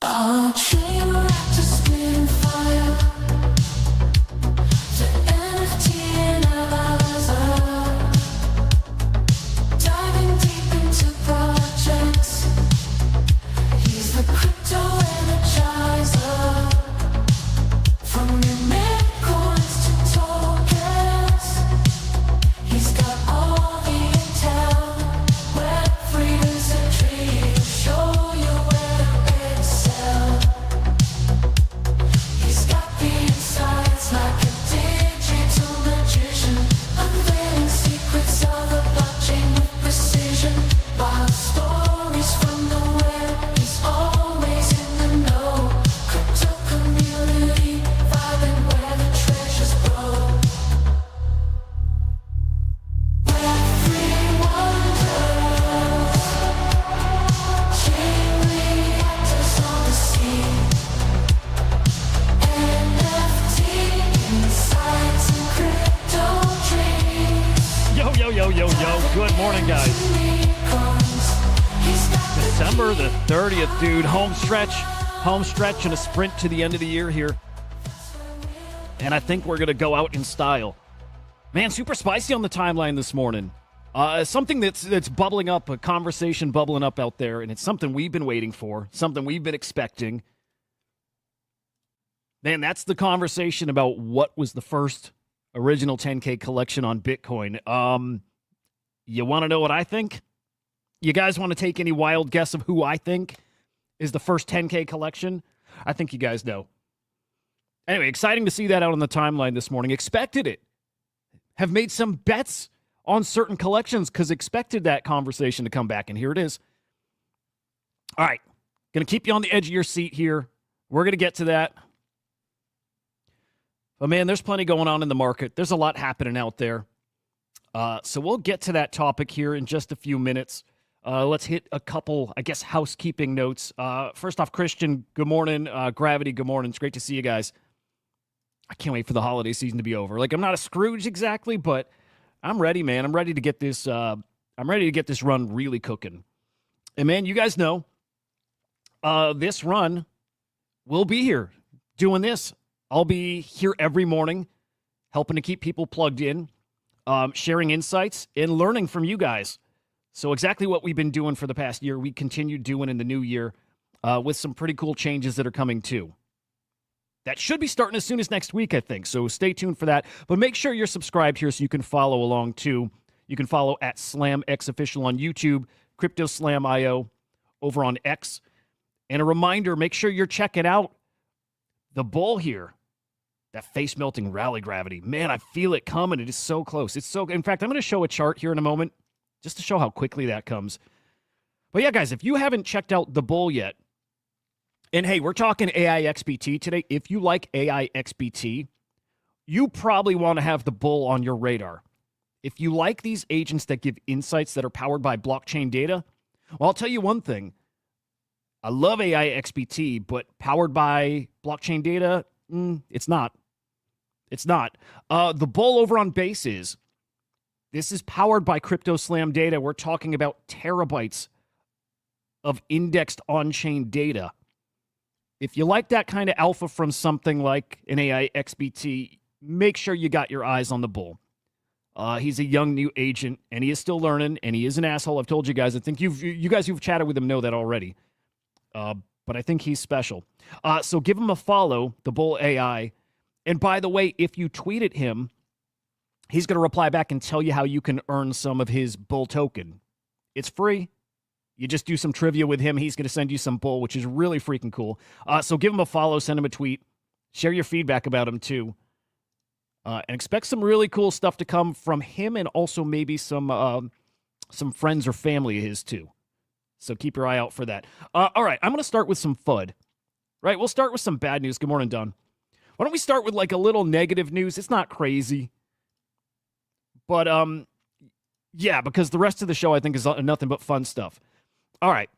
I'll train Reactor spitting fire. The NFT and avatar. Diving deep into projects. He's the crypto energizer. From your mint coins to tokens. He's got all the intel. Web3 is a dream. Show you where to excel. He's got the insights like a digital magician. Unveiling secrets of the blockchain with precision. Wild stories from the web. He's always in the know. Crypto community, vibing where the treasures grow. Web3 wonders. Chain reactors on the scene. NFT insights and crypto dreams. Yo. Good morning, guys. December the 30th, dude. Home stretch and a sprint to the end of the year here. And I think we're going to go out in style. Man, super spicy on the timeline this morning. Something that's bubbling up, a conversation bubbling up out there, and it's something we've been waiting for, something we've been expecting. Man, that's the conversation about what was the first original 10K collection on Bitcoin. You want to know what I think? You guys want to take any wild guess of who I think is the first 10K collection? I think you guys know. Anyway, exciting to see that out on the timeline this morning. Expected it. Have made some bets on certain collections because expected that conversation to come back, and here it is. All right. Going to keep you on the edge of your seat here. We're going to get to that. But, man, there's plenty going on in the market. There's a lot happening out there. So we'll get to that topic here in just a few minutes. Let's hit a couple, I guess, housekeeping notes. First off, Christian, good morning. Gravity, good morning. It's great to see you guys. I can't wait for the holiday season to be over. Like, I'm not a Scrooge exactly, but I'm ready, man. I'm ready to get this. I'm ready to get this run really cooking. And man, you guys know, this run will be here doing this. I'll be here every morning, helping to keep people plugged in, sharing insights and learning from you guys. So exactly what we've been doing for the past year, we continue doing in the new year, with some pretty cool changes that are coming too. That should be starting as soon as next week, I think. So stay tuned for that. But make sure you're subscribed here so you can follow along too. You can follow at SlamX Official on YouTube, CryptoSlam.io over on X. And a reminder, make sure you're checking out the bull here. That face-melting rally gravity. Man, I feel it coming. It is so close. It's so. In fact, I'm going to show a chart here in a moment just to show how quickly that comes. But yeah, guys, if you haven't checked out the bull yet, and hey, we're talking AI XBT today. If you like AI XBT, you probably want to have the bull on your radar. If you like these agents that give insights that are powered by blockchain data, well, I'll tell you one thing. I love AI XBT, but powered by blockchain data, it's not. It's not. The bull over on Base is. This is powered by CryptoSlam data. We're talking about terabytes of indexed on-chain data. If you like that kind of alpha from something like an AI XBT, make sure you got your eyes on the bull. He's a young new agent, and he is still learning, and he is an asshole. I've told you guys. I think you guys who've chatted with him know that already. But I think he's special. So give him a follow, the Bull AI. And by the way, if you tweet at him, he's going to reply back and tell you how you can earn some of his Bull token. It's free. You just do some trivia with him. He's going to send you some Bull, which is really freaking cool. So give him a follow, send him a tweet. Share your feedback about him, too. And expect some really cool stuff to come from him and also maybe some friends or family of his, too. So keep your eye out for that. All right, I'm going to start with some FUD. Right, we'll start with some bad news. Good morning, Don. Why don't we start with like a little negative news? It's not crazy. But, yeah, because the rest of the show, I think, is nothing but fun stuff. All right.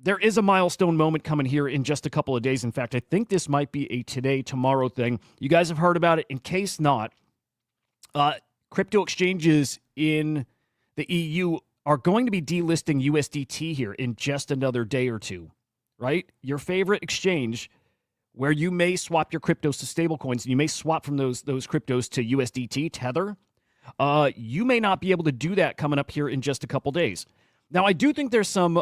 There is a milestone moment coming here in just a couple of days. In fact, I think this might be a today-tomorrow thing. You guys have heard about it. In case not, crypto exchanges in the EU are going to be delisting USDT here in just another day or two, right? Your favorite exchange where you may swap your cryptos to stablecoins and you may swap from those cryptos to USDT, Tether. You may not be able to do that coming up here in just a couple days. Now, I do think there's some,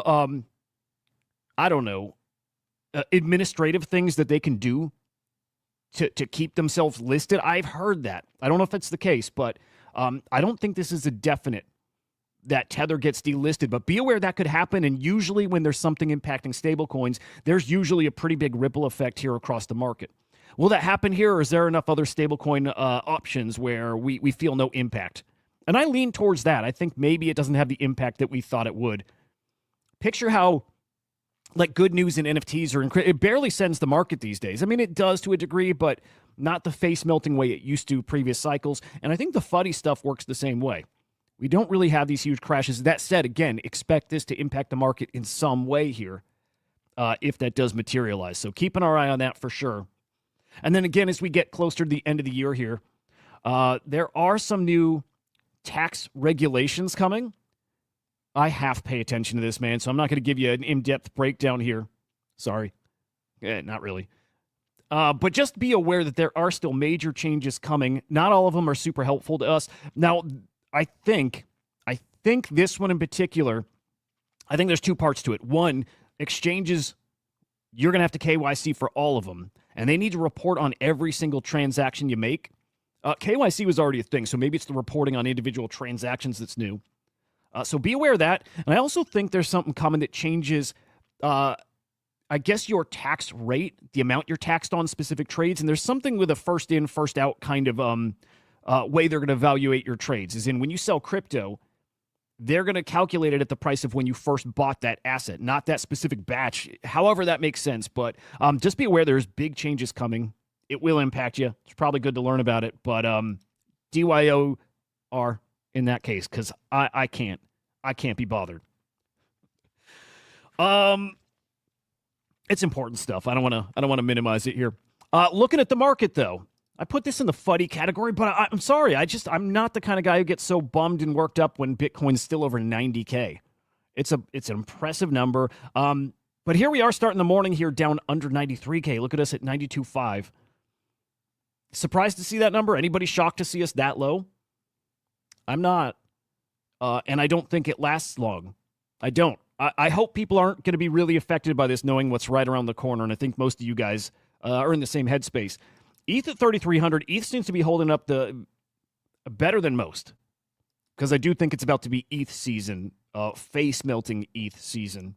I don't know, administrative things that they can do to keep themselves listed. I've heard that. I don't know if it's the case, but I don't think this is a definite that Tether gets delisted, but be aware that could happen. And usually when there's something impacting stablecoins, there's usually a pretty big ripple effect here across the market. Will that happen here, or is there enough other stablecoin options where we feel no impact? And I lean towards that. I think maybe it doesn't have the impact that we thought it would. Picture how like good news in NFTs are it barely sends the market these days. I mean, it does to a degree, but not the face melting way it used to previous cycles. And I think the FUDdy stuff works the same way. We don't really have these huge crashes. That said, again, expect this to impact the market in some way here if that does materialize. So keeping our eye on that for sure. And then again, as we get closer to the end of the year here, there are some new tax regulations coming. I have to pay attention to this, man, so I'm not going to give you an in-depth breakdown here. Sorry. Not really. But just be aware that there are still major changes coming. Not all of them are super helpful to us. Now, I think this one in particular, I think there's two parts to it. One, exchanges, you're going to have to KYC for all of them, and they need to report on every single transaction you make. KYC was already a thing, so maybe it's the reporting on individual transactions that's new. So be aware of that. And I also think there's something coming that changes, I guess, your tax rate, the amount you're taxed on specific trades. And there's something with a first in, first out kind of way they're going to evaluate your trades. Is in when you sell crypto, they're going to calculate it at the price of when you first bought that asset, not that specific batch. However that makes sense. But just be aware there's big changes coming. It will impact you. It's probably good to learn about it. But DYOR in that case, because I can't be bothered. It's important stuff. I don't want to minimize it here. Looking at the market though, I put this in the FUDdy category, but I'm sorry. I'm not the kind of guy who gets so bummed and worked up when Bitcoin's still over 90K. It's an impressive number. But here we are starting the morning here down under 93K. Look at us at 92.5. Surprised to see that number? Anybody shocked to see us that low? I'm not. And I don't think it lasts long. I don't. I hope people aren't going to be really affected by this, knowing what's right around the corner. And I think most of you guys are in the same headspace. ETH at 3,300. ETH seems to be holding up better than most. Because I do think it's about to be ETH season. Face-melting ETH season.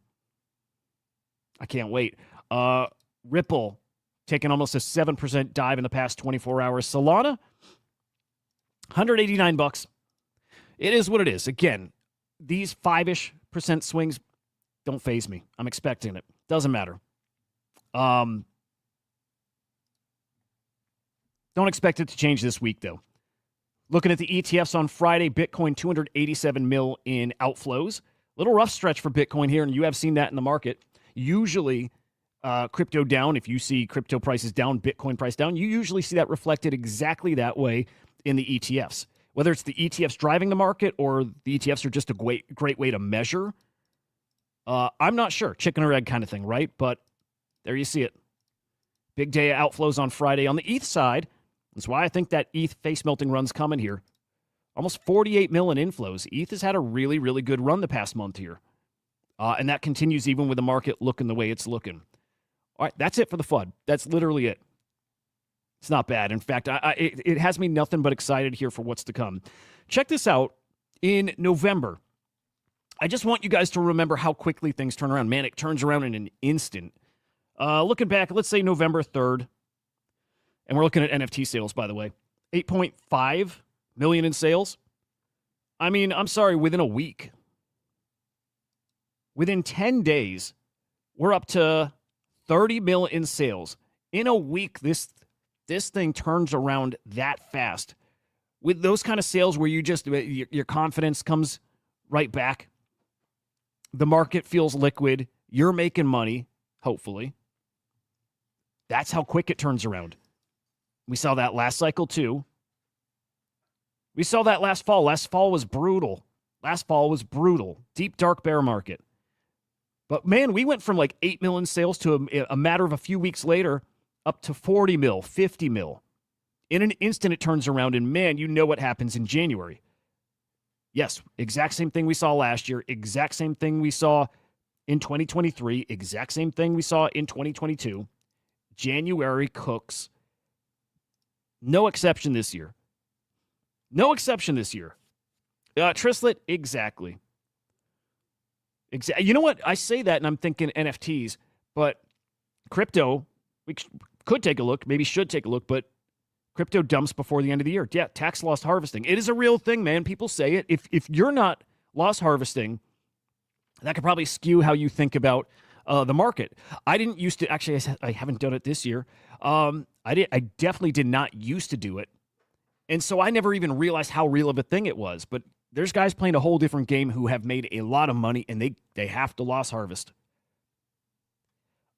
I can't wait. Ripple taking almost a 7% dive in the past 24 hours. Solana, $189. It is what it is. Again, these 5-ish% swings don't faze me. I'm expecting it. Doesn't matter. Don't expect it to change this week, though. Looking at the ETFs on Friday, Bitcoin 287 mil in outflows. Little rough stretch for Bitcoin here, and you have seen that in the market. Usually, crypto down, if you see crypto prices down, Bitcoin price down, you usually see that reflected exactly that way in the ETFs. Whether it's the ETFs driving the market or the ETFs are just a great way to measure, I'm not sure. Chicken or egg kind of thing, right? But there you see it. Big day of outflows on Friday. On the ETH side, that's why I think that ETH face-melting run's coming here. Almost 48 mil in inflows. ETH has had a really, really good run the past month here. And that continues even with the market looking the way it's looking. All right, that's it for the FUD. That's literally it. It's not bad. In fact, it has me nothing but excited here for what's to come. Check this out. In November, I just want you guys to remember how quickly things turn around. Man, it turns around in an instant. Looking back, let's say November 3rd, and we're looking at NFT sales, by the way. 8.5 million in sales. I mean, I'm sorry, within a week. Within 10 days, we're up to 30 mil in sales. In a week, this thing turns around that fast. With those kind of sales where your confidence comes right back. The market feels liquid. You're making money, hopefully. That's how quick it turns around. We saw that last cycle too. We saw that last fall. Last fall was brutal. Deep, dark bear market. But man, we went from like 8 million sales to a matter of a few weeks later up to 40 mil, 50 mil. In an instant, it turns around, and man, you know what happens in January. Yes, exact same thing we saw last year, exact same thing we saw in 2023, exact same thing we saw in 2022. January cooks. No exception this year. No exception this year. Trislet, exactly. You know what? I say that, and I'm thinking NFTs, but crypto, we could take a look, maybe should take a look, but crypto dumps before the end of the year. Yeah, tax loss harvesting. It is a real thing, man. People say it. If you're not loss harvesting, that could probably skew how you think about the market. I didn't used to, actually, I haven't done it this year. I definitely did not used to do it. And so I never even realized how real of a thing it was. But there's guys playing a whole different game who have made a lot of money, and they have to loss harvest.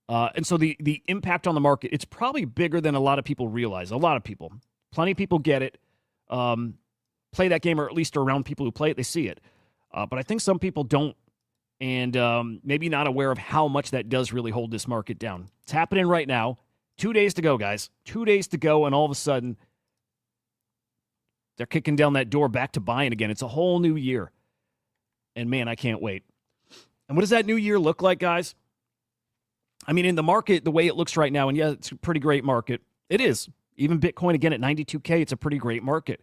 And so the impact on the market, it's probably bigger than a lot of people realize. A lot of people. Plenty of people get it, play that game, or at least around people who play it, they see it. But I think some people don't, and maybe not aware of how much that does really hold this market down. It's happening right now. 2 days to go, guys. 2 days to go, and all of a sudden, they're kicking down that door back to buying again. It's a whole new year. And man, I can't wait. And what does that new year look like, guys? I mean, in the market, the way it looks right now, and yeah, it's a pretty great market. It is. Even Bitcoin, again, at 92K, it's a pretty great market.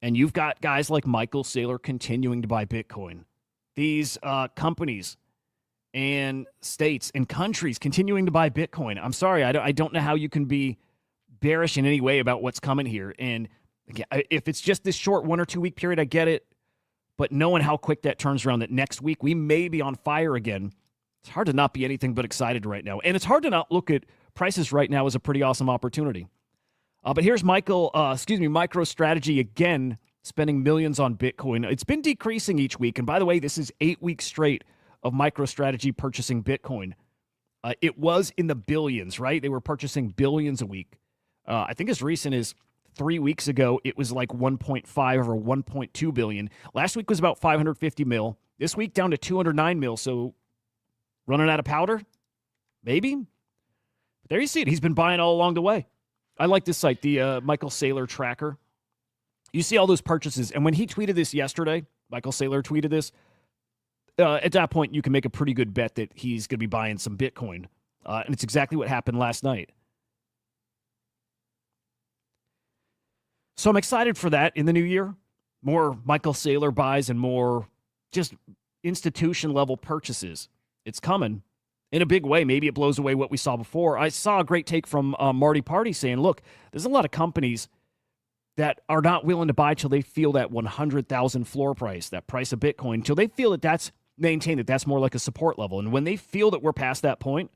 And you've got guys like Michael Saylor continuing to buy Bitcoin. These companies and states and countries continuing to buy Bitcoin. I'm sorry, I don't know how you can be bearish in any way about what's coming here. And again, if it's just this short 1 or 2 week period, I get it. But knowing how quick that turns around, that next week we may be on fire again, it's hard to not be anything but excited right now. And it's hard to not look at prices right now as a pretty awesome opportunity. But here's MicroStrategy again, spending millions on Bitcoin. It's been decreasing each week. And by the way, this is 8 weeks straight of MicroStrategy purchasing Bitcoin. It was in the billions, right? They were purchasing billions a week. I think as recent as 3 weeks ago, it was like 1.5 or 1.2 billion. Last week was about 550 mil. This week down to 209 mil. So running out of powder? Maybe. But there you see it. He's been buying all along the way. I like this site, the Michael Saylor tracker. You see all those purchases. And when he tweeted this yesterday, Michael Saylor tweeted this, at that point, you can make a pretty good bet that he's going to be buying some Bitcoin. And it's exactly what happened last night. So I'm excited for that in the new year. More Michael Saylor buys and more just institution-level purchases. It's coming in a big way. Maybe it blows away what we saw before. I saw a great take from Marty Party saying, look, there's a lot of companies that are not willing to buy till they feel that 100,000 floor price, that price of Bitcoin, till they feel that that's maintained, that that's more like a support level. And when they feel that we're past that point,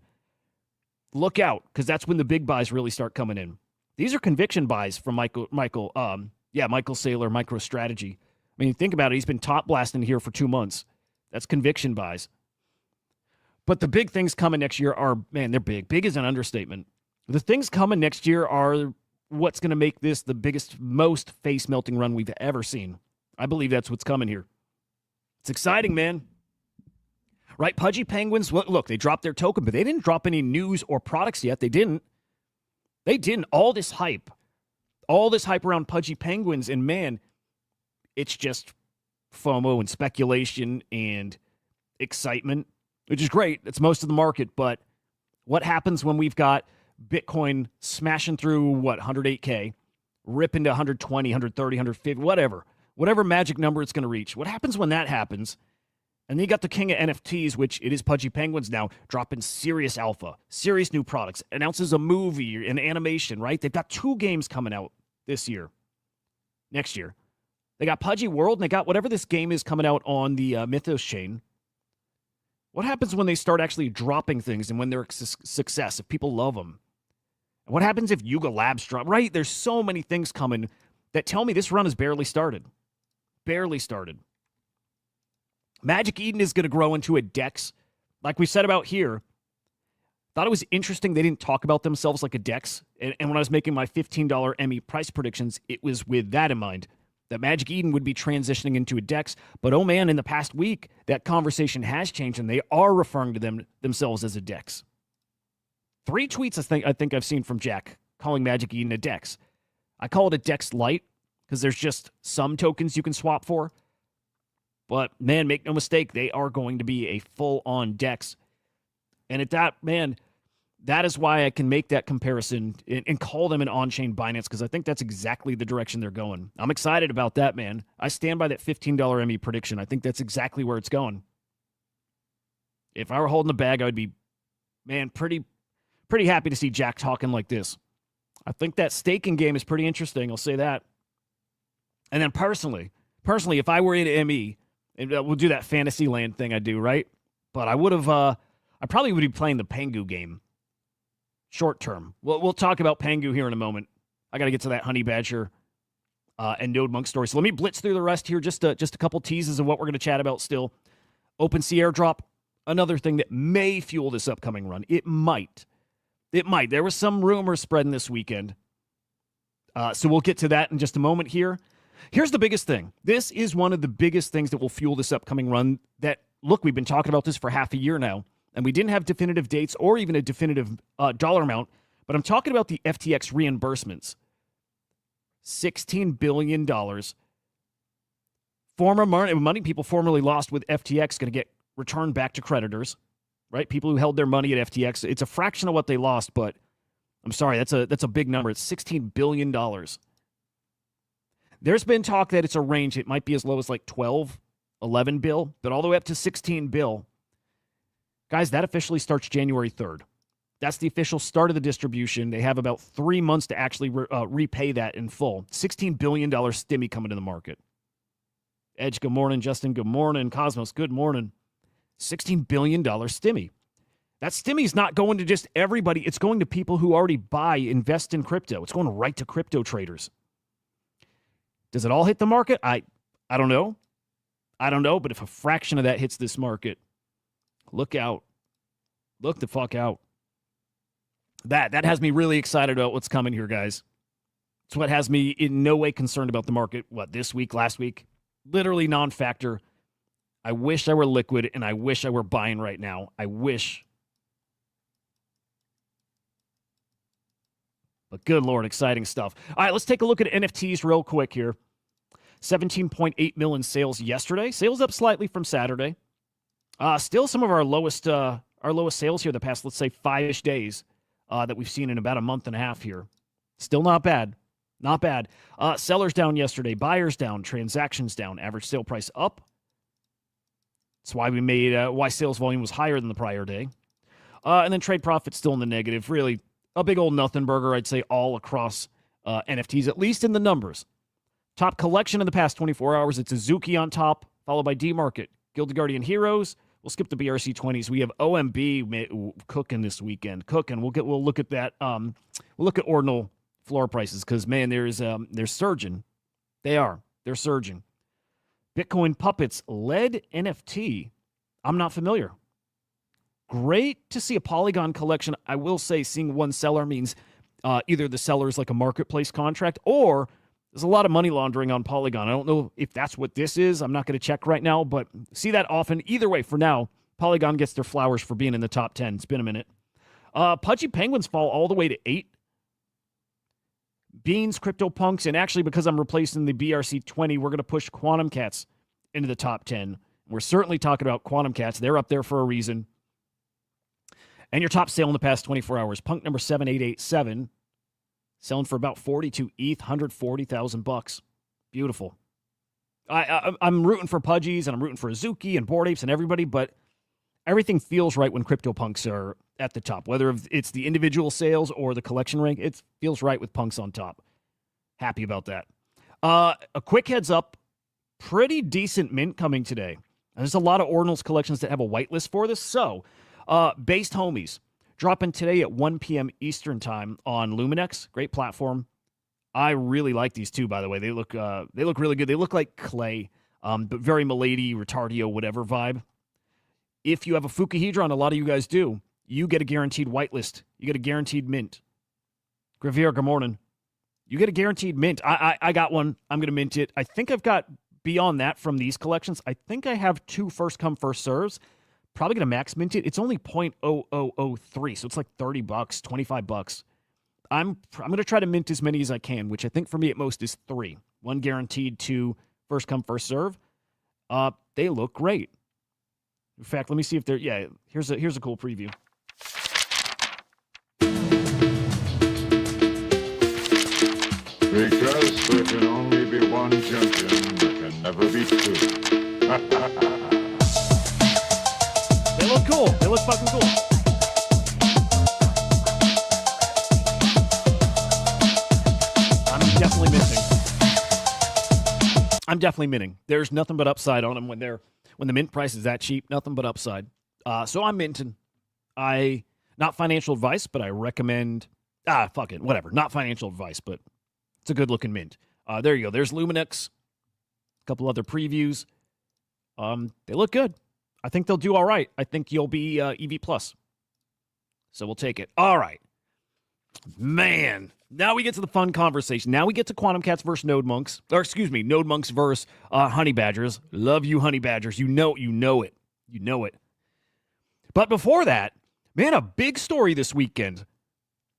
look out, because that's when the big buys really start coming in. These are conviction buys from Michael Saylor, MicroStrategy. I mean, think about it. He's been top blasting here for 2 months. That's conviction buys. But the big things coming next year are, man, they're big. Big is an understatement. The things coming next year are what's going to make this the biggest, most face-melting run we've ever seen. I believe that's what's coming here. It's exciting, man. Right, Pudgy Penguins, look, they dropped their token, but they didn't drop any news or products yet. They didn't. All this hype around Pudgy Penguins, and man, it's just FOMO and speculation and excitement, which is great. It's most of the market, but what happens when we've got Bitcoin smashing through, 108K, rip into 120, 130, 150, whatever magic number it's going to reach? What happens when that happens? And then you got the king of NFTs, which it is Pudgy Penguins now, dropping serious alpha, serious new products, announces a movie, an animation, right? They've got 2 games coming out next year. They got Pudgy World, and they got whatever this game is coming out on the Mythos chain. What happens when they start actually dropping things and when they're a success, if people love them? And what happens if Yuga Labs drop? Right? There's so many things coming that tell me this run has barely started. Barely started. Magic Eden is going to grow into a DEX. Like we said about here, thought it was interesting they didn't talk about themselves like a DEX. And when I was making my $15 ME price predictions, it was with that in mind. that Magic Eden would be transitioning into a DEX. But oh man, in the past week, that conversation has changed and they are referring to themselves as a DEX. 3 tweets I think I've seen from Jack calling Magic Eden a DEX. I call it a DEX Lite because there's just some tokens you can swap for. But man, make no mistake, they are going to be a full-on DEX. And at that, man, that is why I can make that comparison and call them an on-chain Binance, because I think that's exactly the direction they're going. I'm excited about that, man. I stand by that $15 ME prediction. I think that's exactly where it's going. If I were holding the bag, I would be, man, pretty happy to see Jack talking like this. I think that staking game is pretty interesting. I'll say that. And then personally, if I were in ME, and we'll do that fantasy land thing I do, right? But I would have, I probably would be playing the Pengu game. Short term. We'll talk about Pengu here in a moment. I got to get to that Honey Badger and NodeMonkes story. So let me blitz through the rest here. Just a couple teases of what we're going to chat about still. OpenSea airdrop, another thing that may fuel this upcoming run. It might. There was some rumor spreading this weekend. So we'll get to that in just a moment here. Here's the biggest thing. This is one of the biggest things that will fuel this upcoming run that, look, we've been talking about this for half a year now. And we didn't have definitive dates or even a definitive dollar amount, but I'm talking about the FTX reimbursements. $16 billion. Former money people formerly lost with FTX going to get returned back to creditors, right? People who held their money at FTX. It's a fraction of what they lost, but I'm sorry, that's a big number. It's $16 billion. There's been talk that it's a range. It might be as low as like 12, 11 bill, but all the way up to 16 bill. Guys, that officially starts January 3rd. That's the official start of the distribution. They have about 3 months to actually repay that in full. $16 billion stimmy coming to the market. Edge, good morning. Justin, good morning. Cosmos, good morning. $16 billion stimmy. That stimmy is not going to just everybody. It's going to people who already invest in crypto. It's going right to crypto traders. Does it all hit the market? I don't know. But if a fraction of that hits this market, look out. Look the fuck out. That has me really excited about what's coming here, guys. It's what has me in no way concerned about the market. What, this week, last week? Literally non-factor. I wish I were liquid, and I wish I were buying right now. I wish. But good Lord, exciting stuff. All right, let's take a look at NFTs real quick here. 17.8 million sales yesterday. Sales up slightly from Saturday. Still some of our lowest sales here the past, let's say, 5-ish days that we've seen in about a month and a half here. Still not bad. Not bad. Sellers down yesterday. Buyers down. Transactions down. Average sale price up. That's why we made why sales volume was higher than the prior day. And then trade profit still in the negative. Really a big old nothing burger, I'd say, all across NFTs, at least in the numbers. Top collection in the past 24 hours. It's Azuki on top, followed by D-Market. Guild of Guardian Heroes. We'll skip the BRC20s. We have OMB cooking this weekend. Cooking. We'll look at that. We'll look at ordinal floor prices because, man, they're surging. They're surging. Bitcoin Puppets led NFT. I'm not familiar. Great to see a Polygon collection. I will say seeing one seller means either the seller is like a marketplace contract or there's a lot of money laundering on Polygon. I don't know if that's what this is. I'm not going to check right now, but see that often. Either way, for now, Polygon gets their flowers for being in the top 10. It's been a minute. Pudgy Penguins fall all the way to 8. Beans, CryptoPunks, and actually because I'm replacing the BRC20, we're going to push Quantum Cats into the top 10. We're certainly talking about Quantum Cats. They're up there for a reason. And your top sale in the past 24 hours, Punk number 7887, selling for about 42 ETH, $140,000. Beautiful. I'm rooting for Pudgies, and I'm rooting for Azuki and Bored Apes and everybody, but everything feels right when CryptoPunks are at the top. Whether it's the individual sales or the collection rank, it feels right with Punks on top. Happy about that. A quick heads up, pretty decent mint coming today. And there's a lot of Ordinals collections that have a whitelist for this, so Based Homies, dropping today at 1 p.m. Eastern time on Luminex. Great platform. I really like these two, by the way. They look really good. They look like clay, but very Milady, Retardio, whatever vibe. If you have a Fukuhedron, a lot of you guys do, you get a guaranteed whitelist. You get a guaranteed mint. Gravier, good morning. You get a guaranteed mint. I got one. I'm going to mint it. I think I've got beyond that from these collections. I think I have 2 first come, first serves. Probably going to max mint it. It's only 0.0003, so it's like $30, $25. I'm going to try to mint as many as I can, which I think for me at most is 3. 1 guaranteed, 2 first come, first serve. They look great. In fact, let me see if they're, yeah, here's a cool preview. Because there can only be one champion, there can never be 2. They look cool. They look fucking cool. I'm definitely minting. There's nothing but upside on them when the mint price is that cheap. Nothing but upside. So I'm minting. Not financial advice, but I recommend. Fuck it, whatever. Not financial advice, but it's a good looking mint. There you go. There's Luminix. A couple other previews. They look good. I think they'll do all right. I think you'll be EV plus. So we'll take it. All right. Man, now we get to the fun conversation. Now we get to Quantum Cats versus NodeMonkes. Or excuse me, NodeMonkes versus Honey Badgers. Love you, Honey Badgers. You know it. But before that, man, a big story this weekend.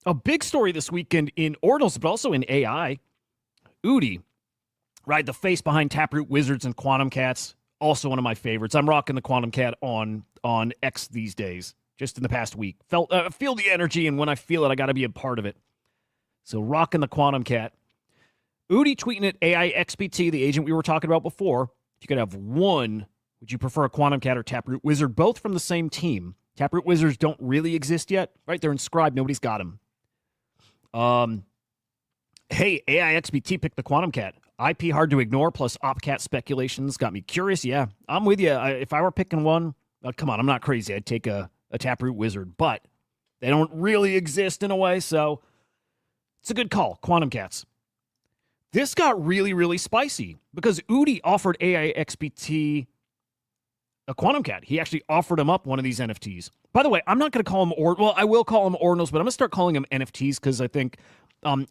A big story this weekend in Ordinals, but also in AI. Hudah, right? The face behind Taproot Wizards and Quantum Cats. Also one of my favorites. I'm rocking the Quantum Cat on X these days. Just in the past week. Feel the energy, and when I feel it, I got to be a part of it. So rocking the Quantum Cat. Hudah tweeting at AI XBT, the agent we were talking about before. If you could have one, would you prefer a Quantum Cat or Taproot Wizard? Both from the same team. Taproot Wizards don't really exist yet, right? They're inscribed. Nobody's got them. Hey, AI XBT picked the Quantum Cat. IP hard to ignore, plus OpCat speculations got me curious. Yeah, I'm with you. If I were picking one, come on, I'm not crazy. I'd take a Taproot Wizard, but they don't really exist in a way, so it's a good call. Quantum Cats. This got really, really spicy because Hudah offered AI XBT a Quantum Cat. He actually offered him up one of these NFTs. By the way, I'm not going to call them I will call them Ordinals, but I'm going to start calling them NFTs because I think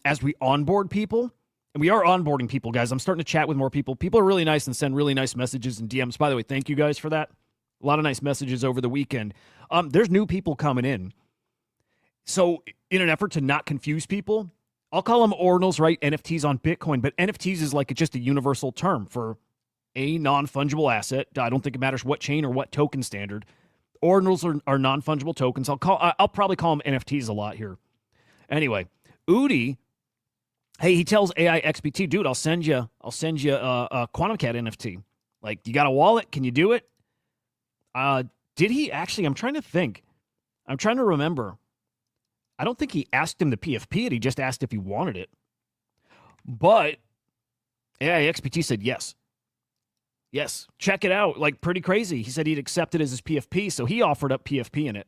as we onboard people, and we are onboarding people, guys, I'm starting to chat with more people. People are really nice and send really nice messages and DMs. By the way, thank you guys for that. A lot of nice messages over the weekend. There's new people coming in. So in an effort to not confuse people, I'll call them Ordinals, right? NFTs on Bitcoin. But NFTs is like just a universal term for a non-fungible asset. I don't think it matters what chain or what token standard. Ordinals are non-fungible tokens. I'll probably call them NFTs a lot here. Anyway, Hudah, hey, he tells AI XBT, dude, I'll send you a Quantum Cat NFT. Like, you got a wallet? Can you do it? Did he actually? I'm trying to think. I'm trying to remember. I don't think he asked him to PFP it. He just asked if he wanted it. But AI XBT said yes. Yes, check it out. Like, pretty crazy. He said he'd accept it as his PFP, so he offered up PFP in it.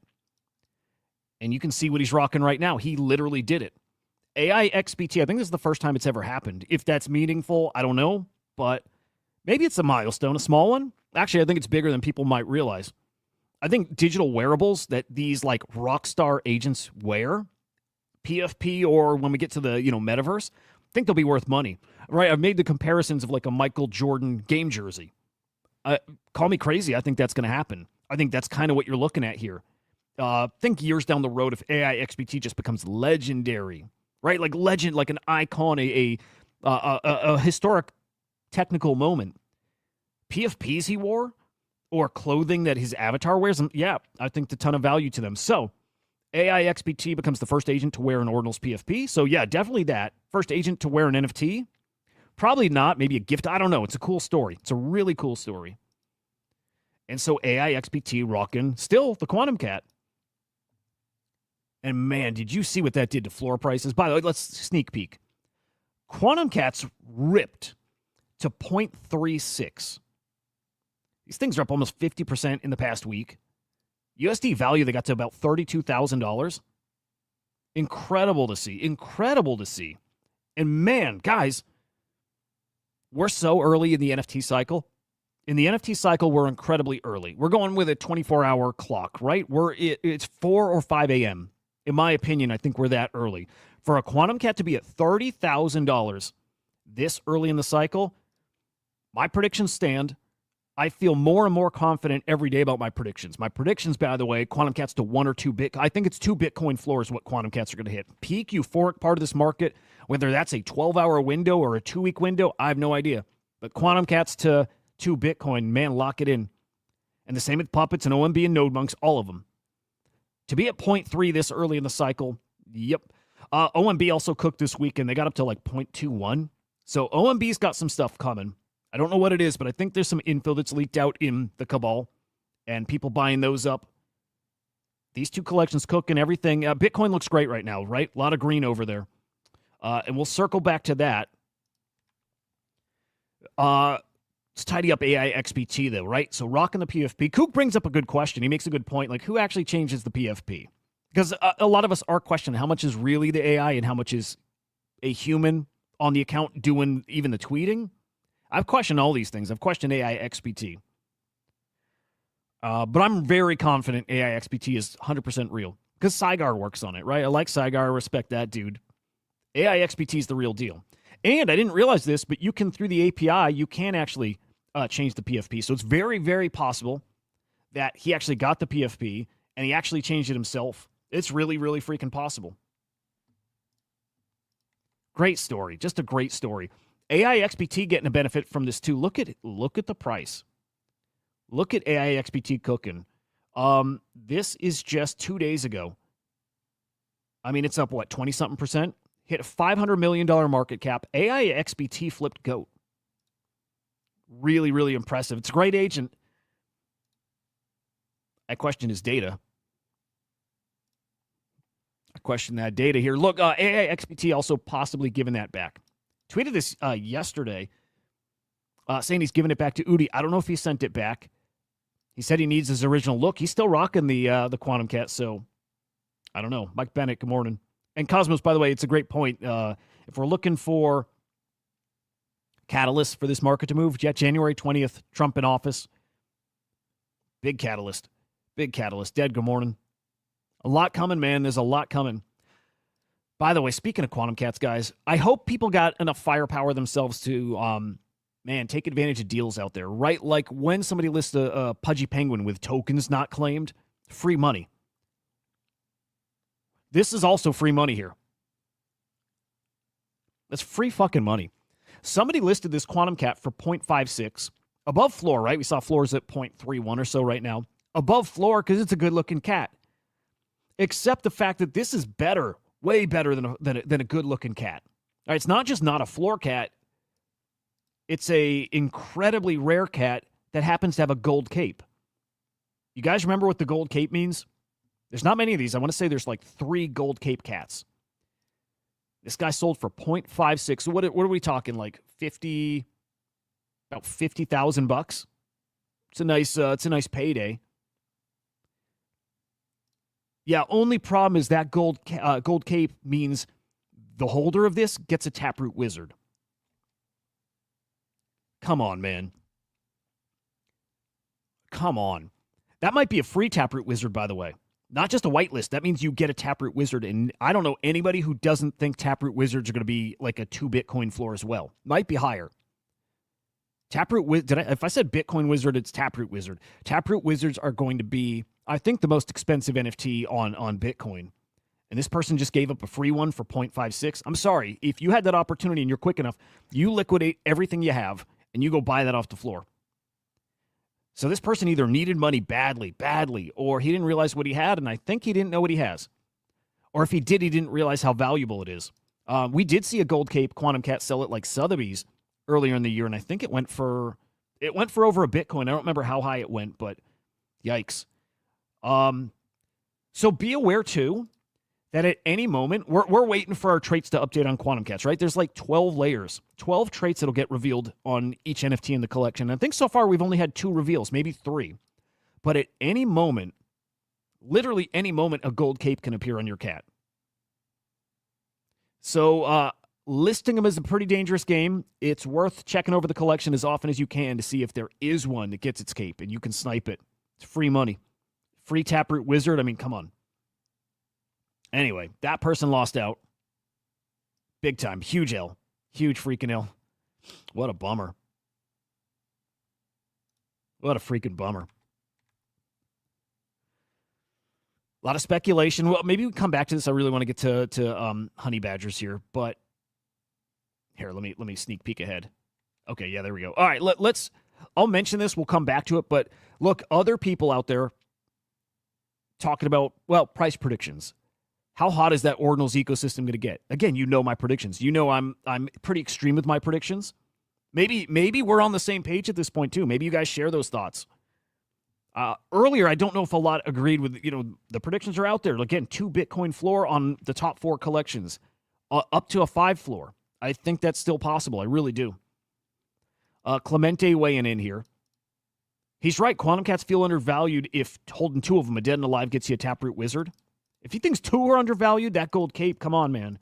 And you can see what he's rocking right now. He literally did it. AI XBT, I think this is the first time it's ever happened. If that's meaningful, I don't know. But maybe it's a milestone, a small one. Actually, I think it's bigger than people might realize. I think digital wearables that these like rock star agents wear, PFP or when we get to the metaverse, I think they'll be worth money. Right? I've made the comparisons of like a Michael Jordan game jersey. Call me crazy. I think that's going to happen. I think that's kind of what you're looking at here. Think years down the road if AI XBT just becomes legendary, right? Like legend, like an icon, a historic technical moment. PFPs he wore or clothing that his avatar wears, yeah, I think a ton of value to them. So AI XBT becomes the first agent to wear an Ordinals PFP. So yeah, definitely that. First agent to wear an NFT. Probably not. Maybe a gift. I don't know. It's a cool story. It's a really cool story. And so AI XBT rocking still the Quantum Cat. And man, did you see what that did to floor prices? By the way, let's sneak peek. Quantum Cats ripped to 0.36. These things are up almost 50% in the past week. USD value, they got to about $32,000. Incredible to see. Incredible to see. And man, guys, we're so early in the NFT cycle. In the NFT cycle, we're incredibly early. We're going with a 24-hour clock, right? It's 4 or 5 a.m. In my opinion, I think we're that early. For a Quantum Cat to be at $30,000 this early in the cycle, my predictions stand. I feel more and more confident every day about my predictions. My predictions, by the way, Quantum Cats to 1 or 2 Bitcoin. I think it's 2 Bitcoin floors what Quantum Cats are going to hit. Peak euphoric part of this market, whether that's a 12-hour window or a 2-week window, I have no idea. But Quantum Cats to 2 Bitcoin, man, lock it in. And the same with Puppets and OMB and NodeMonkes, all of them. To be at 0.3 this early in the cycle, yep. OMB also cooked this weekend. They got up to like 0.21. So OMB's got some stuff coming. I don't know what it is, but I think there's some info that's leaked out in the cabal and people buying those up. These 2 collections cook and everything. Bitcoin looks great right now, right? A lot of green over there. And we'll circle back to that. Let's tidy up AI XBT, though, right? So rocking the PFP. Kook brings up a good question. He makes a good point. Like, who actually changes the PFP? Because a lot of us are questioning how much is really the AI and how much is a human on the account doing even the tweeting. I've questioned all these things. I've questioned AI XBT. But I'm very confident AI XBT is 100% real. Because Saigar works on it, right? I like Saigar. I respect that dude. AI XBT is the real deal. And I didn't realize this, but you can, through the API, you can actually change the PFP. So it's very, very possible that he actually got the PFP and he actually changed it himself. It's really, really freaking possible. Great story. Just a great story. AI XBT getting a benefit from this too. Look at the price. Look at AI XBT cooking. This is just 2 days ago. I mean, it's up, what, 20-something%? Hit a $500 million market cap. AI XBT flipped GOAT. Really, really impressive. It's a great agent. I question his data. I question that data here. Look, AI XBT also possibly giving that back. Tweeted this yesterday, saying he's giving it back to Udi. I don't know if he sent it back. He said he needs his original look. He's still rocking the Quantum Cat, so I don't know. Mike Bennett, good morning. And Cosmos, by the way, it's a great point. If we're looking for catalyst for this market to move, yeah, January 20th, Trump in office. Big catalyst. Big catalyst. Dead, good morning. A lot coming, man. There's a lot coming. By the way, speaking of Quantum Cats, guys, I hope people got enough firepower themselves to, take advantage of deals out there, right? Like when somebody lists a Pudgy Penguin with tokens not claimed, free money. This is also free money here. That's free fucking money. Somebody listed this Quantum Cat for 0.56. Above floor, right? We saw floors at 0.31 or so right now. Above floor because it's a good-looking cat. Except the fact that this is better, way better than a good-looking cat. All right, it's not just not a floor cat. It's a incredibly rare cat that happens to have a gold cape. You guys remember what the gold cape means? There's not many of these. I want to say there's like 3 gold cape cats. This guy sold for 0.56. So what are we talking? Like about $50,000. It's a nice payday. Yeah, only problem is that gold cape means the holder of this gets a Taproot wizard. Come on, man. Come on. That might be a free Taproot wizard, by the way. Not just a whitelist. That means you get a Taproot wizard. And I don't know anybody who doesn't think Taproot wizards are going to be like a 2 Bitcoin floor as well. Might be higher. Taproot, if I said Bitcoin wizard, it's Taproot wizard. Taproot wizards are going to be, I think, the most expensive NFT on Bitcoin. And this person just gave up a free one for 0.56. I'm sorry. If you had that opportunity and you're quick enough, you liquidate everything you have and you go buy that off the floor. So this person either needed money badly, or he didn't realize what he had, and I think he didn't know what he has. Or if he did, he didn't realize how valuable it is. We did see a Gold Cape Quantum Cat sell it like Sotheby's earlier in the year, and I think it went for over a Bitcoin. I don't remember how high it went, but yikes. So be aware, too, that at any moment, we're waiting for our traits to update on Quantum Cats, right? There's like 12 layers, 12 traits that'll get revealed on each NFT in the collection. And I think so far we've only had 2 reveals, maybe 3. But at any moment, literally any moment, a gold cape can appear on your cat. So listing them is a pretty dangerous game. It's worth checking over the collection as often as you can to see if there is one that gets its cape, and you can snipe it. It's free money. Free Taproot Wizard, I mean, come on. Anyway, that person lost out. Big time. Huge L. Huge freaking L. What a bummer. What a freaking bummer. A lot of speculation. Well, maybe we come back to this. I really want to get to Honey Badgers here, but here, let me sneak peek ahead. Okay, yeah, there we go. All right, let's. I'll mention this. We'll come back to it, but look, other people out there talking about price predictions. How hot is that Ordinals ecosystem going to get? Again, you know my predictions. You know I'm pretty extreme with my predictions. Maybe we're on the same page at this point too. Maybe you guys share those thoughts. Earlier, I don't know if a lot agreed with, the predictions are out there. Again, 2 Bitcoin floor on the top 4 collections, up to a 5 floor. I think that's still possible. I really do. Clemente weighing in here. He's right. Quantum Cats feel undervalued if holding 2 of them, a dead and alive, gets you a Taproot Wizard. If he thinks 2 are undervalued, that gold cape, come on, man.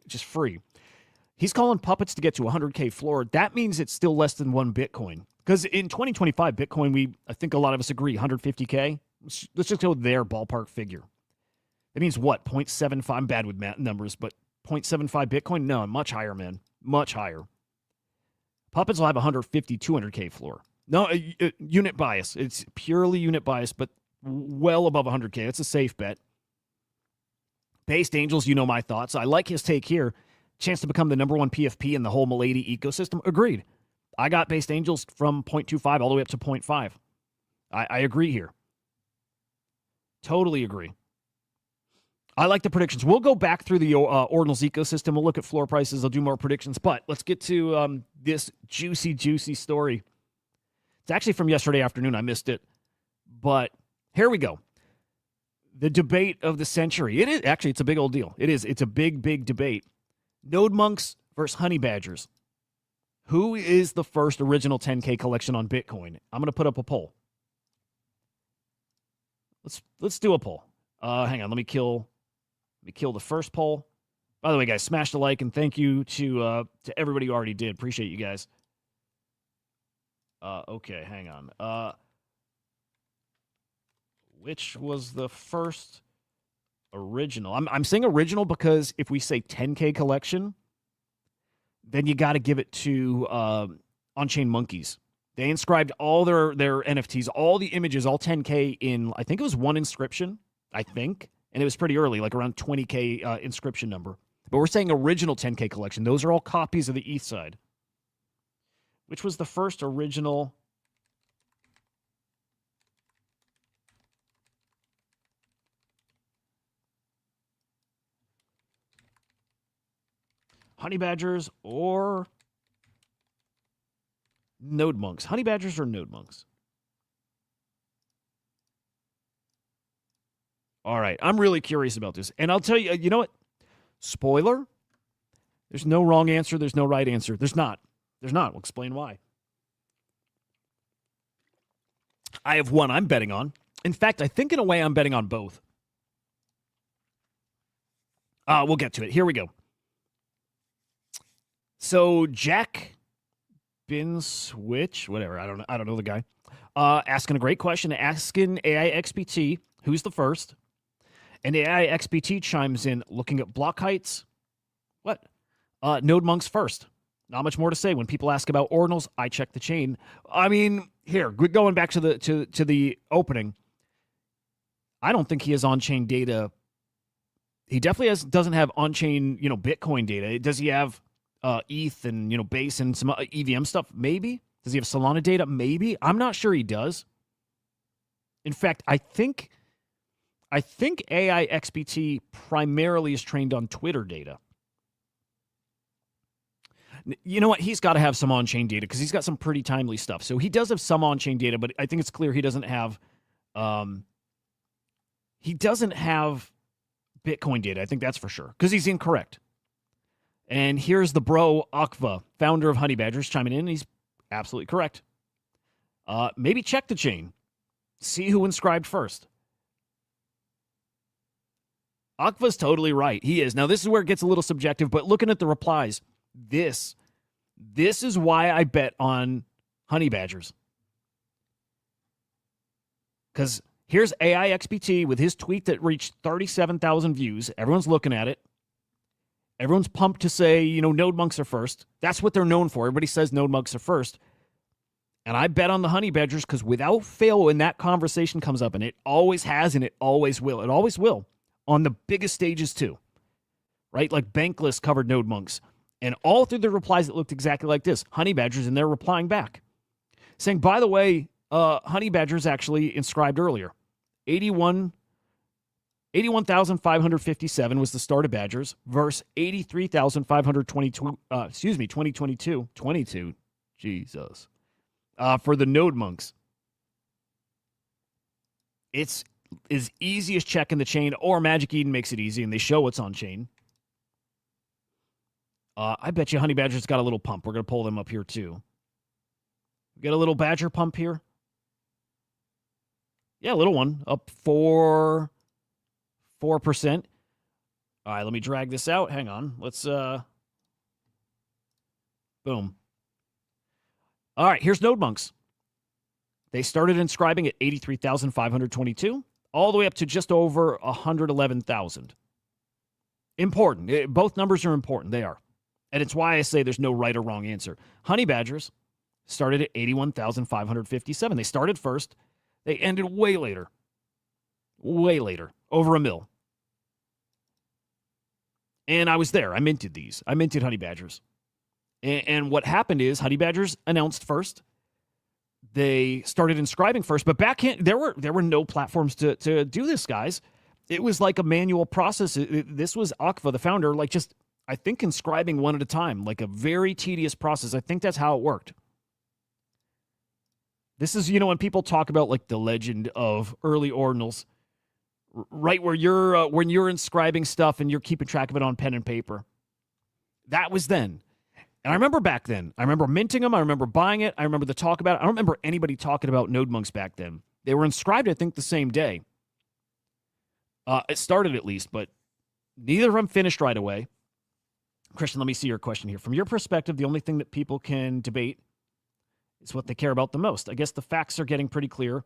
Just free. He's calling puppets to get to 100K floor. That means it's still less than 1 Bitcoin. Because in 2025, Bitcoin, I think a lot of us agree, 150K. Let's just go there, ballpark figure. That means what? 0.75? I'm bad with math numbers, but 0.75 Bitcoin? No, much higher, man. Much higher. Puppets will have 150, 200K floor. No, unit bias. It's purely unit bias, but well above 100K. It's a safe bet. Based Angels, you know my thoughts. I like his take here. Chance to become the number 1 PFP in the whole Milady ecosystem. Agreed. I got Based Angels from 0.25 all the way up to 0.5. I agree here. Totally agree. I like the predictions. We'll go back through the Ordinals ecosystem. We'll look at floor prices. I'll do more predictions. But let's get to this juicy story. It's actually from yesterday afternoon. I missed it. But here we go. The debate of the century. It is actually, it's a big old deal. It is. It's a big debate. NodeMonkes VS Honey Badgers. Who is the first original 10K collection on Bitcoin? I'm going to put up a poll. Let's do a poll. Hang on, let me kill the first poll. By the way, guys, smash the like and thank you to everybody who already did. Appreciate you guys. Okay, hang on. Which was the first original? I'm saying original because if we say 10K collection, then you got to give it to On-Chain Monkeys. They inscribed all their NFTs, all the images, all 10K in, I think it was 1 inscription, I think. And it was pretty early, like around 20K inscription number. But we're saying original 10K collection. Those are all copies of the ETH side. Which was the first original? Honey Badgers or NodeMonkes? Honey Badgers or NodeMonkes? All right. I'm really curious about this. And I'll tell you, you know what? Spoiler. There's no wrong answer. There's no right answer. There's not. We'll explain why. I have one I'm betting on. In fact, I think in a way I'm betting on both. We'll get to it. Here we go. So Jack Bin Switch, whatever, I don't know the guy. Asking a great question, asking AIXPT, who's the first? And AIXPT chimes in, looking at block heights. What? NodeMonkes first. Not much more to say. When people ask about ordinals, I check the chain. I mean, here, going back to the opening, I don't think he has on-chain data. He definitely doesn't have on-chain, Bitcoin data. Does he have ETH and Base and some EVM stuff? Maybe. Does he have Solana data? Maybe. I'm not sure he does. In fact, I think AIXPT primarily is trained on Twitter data. You know what? He's got to have some on-chain data because he's got some pretty timely stuff. So he does have some on-chain data, but I think it's clear he doesn't have Bitcoin data. I think that's for sure because he's incorrect. And here's the bro, Akva, founder of Honey Badgers, chiming in. He's absolutely correct. Maybe check the chain. See who inscribed first. Akva's totally right. He is. Now, this is where it gets a little subjective, but looking at the replies, this is why I bet on Honey Badgers. Because Here's AIXBT with his tweet that reached 37,000 views. Everyone's looking at it. Everyone's pumped to say, NodeMonkes are first. That's what they're known for. Everybody says NodeMonkes are first. And I bet on the Honey Badgers because without fail, when that conversation comes up, and it always has and it always will, on the biggest stages too, right? Like Bankless covered NodeMonkes. And all through the replies, it looked exactly like this. Honey Badgers, and they're replying back, saying, by the way, Honey Badgers actually inscribed earlier. 81,557 was the start of Badgers versus 83,522, 22, Jesus, for the NodeMonkes. It's as easy as checking the chain, or Magic Eden makes it easy, and they show what's on chain. I bet you Honey Badger's got a little pump. We're going to pull them up here, too. We got a little Badger pump here. Yeah, a little one. Up 4%. All right, let me drag this out. Hang on. Let's, boom. All right, here's NodeMonkes. They started inscribing at 83,522, all the way up to just over 111,000. Important. Both numbers are important. They are. And it's why I say there's no right or wrong answer. Honey Badgers started at 81,557. They started first. They ended way later, over a mil. And I was there. I minted these. I minted Honey Badgers. And what happened is Honey Badgers announced first. They started inscribing first, but back in, there were no platforms to do this, guys. It was like a manual process. This was Akva, the founder, I think inscribing one at a time, like a very tedious process. I think that's how it worked. This is, when people talk about like the legend of early ordinals, right where you're when you're inscribing stuff and you're keeping track of it on pen and paper. That was then. And I remember back then. I remember minting them. I remember buying it. I remember the talk about it. I don't remember anybody talking about NodeMonkes back then. They were inscribed, I think, the same day. It started at least, but neither of them finished right away. Christian, let me see your question here. From your perspective, the only thing that people can debate is what they care about the most. I guess the facts are getting pretty clear.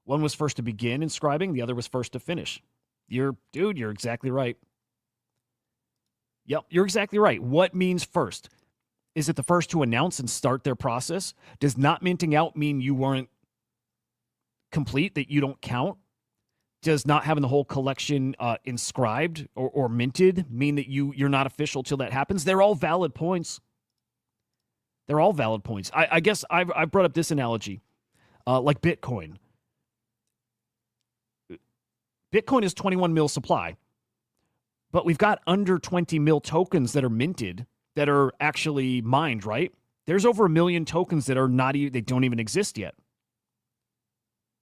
One was first to begin inscribing. The other was first to finish. You're exactly right. Yep, you're exactly right. What means first? Is it the first to announce and start their process? Does not minting out mean you weren't complete, that you don't count? Does not having the whole collection inscribed or minted mean that you're not official till that happens? They're all valid points. They're all valid points. I guess I've brought up this analogy, like Bitcoin. Bitcoin is 21 mil supply, but we've got under 20 mil tokens that are minted that are actually mined, right? There's over 1 million tokens that are they don't even exist yet.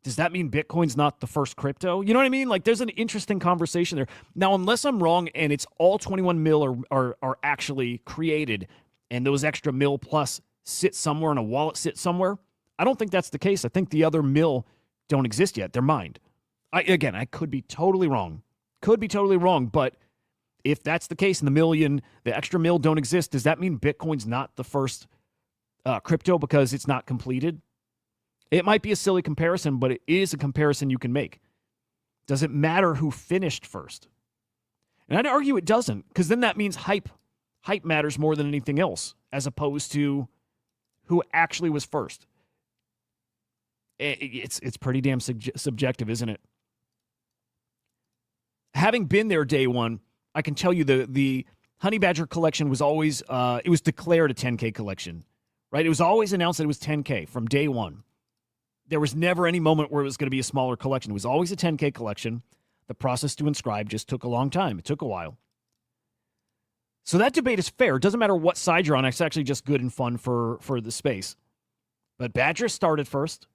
Does that mean Bitcoin's not the first crypto? You know what I mean? Like, there's an interesting conversation there. Now, unless I'm wrong and it's all 21 mil are actually created and those extra mil plus sit somewhere in a wallet, sit somewhere, I don't think that's the case. I think the other mil don't exist yet. They're mined. I could be totally wrong. But if that's the case and the extra mil don't exist, does that mean Bitcoin's not the first crypto because it's not completed? It might be a silly comparison, but it is a comparison you can make. Does it matter who finished first? And I'd argue it doesn't, because then that means hype. Hype matters more than anything else, as opposed to who actually was first. It's pretty damn subjective, isn't it? Having been there day one, I can tell you the Honey Badger collection was always, it was declared a 10K collection, right? It was always announced that it was 10K from day one. There was never any moment where it was going to be a smaller collection. It was always a 10K collection. The process to inscribe just took a long time. It took a while. So that debate is fair. It doesn't matter what side you're on. It's actually just good and fun for the space. But Badger started first.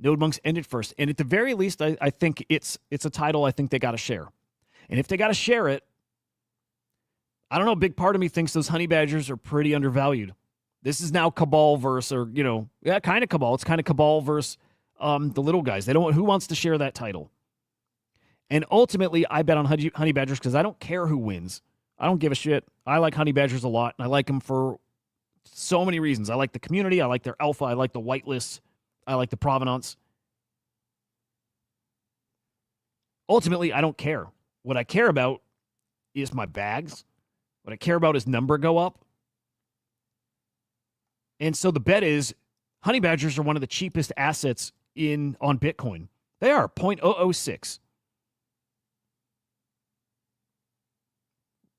NodeMonkes ended first. And at the very least, I think it's a title I think they got to share. And if they got to share it, I don't know, a big part of me thinks those Honey Badgers are pretty undervalued. This is now Cabal versus, kind of Cabal. It's kind of Cabal versus the little guys. Who wants to share that title? And ultimately, I bet on Honey Badgers because I don't care who wins. I don't give a shit. I like Honey Badgers a lot, and I like them for so many reasons. I like the community. I like their alpha. I like the whitelists. I like the provenance. ultimately, I don't care. What I care about is my bags. What I care about is number go up. And so the bet is honey badgers are one of the cheapest assets on Bitcoin. They are 0.006.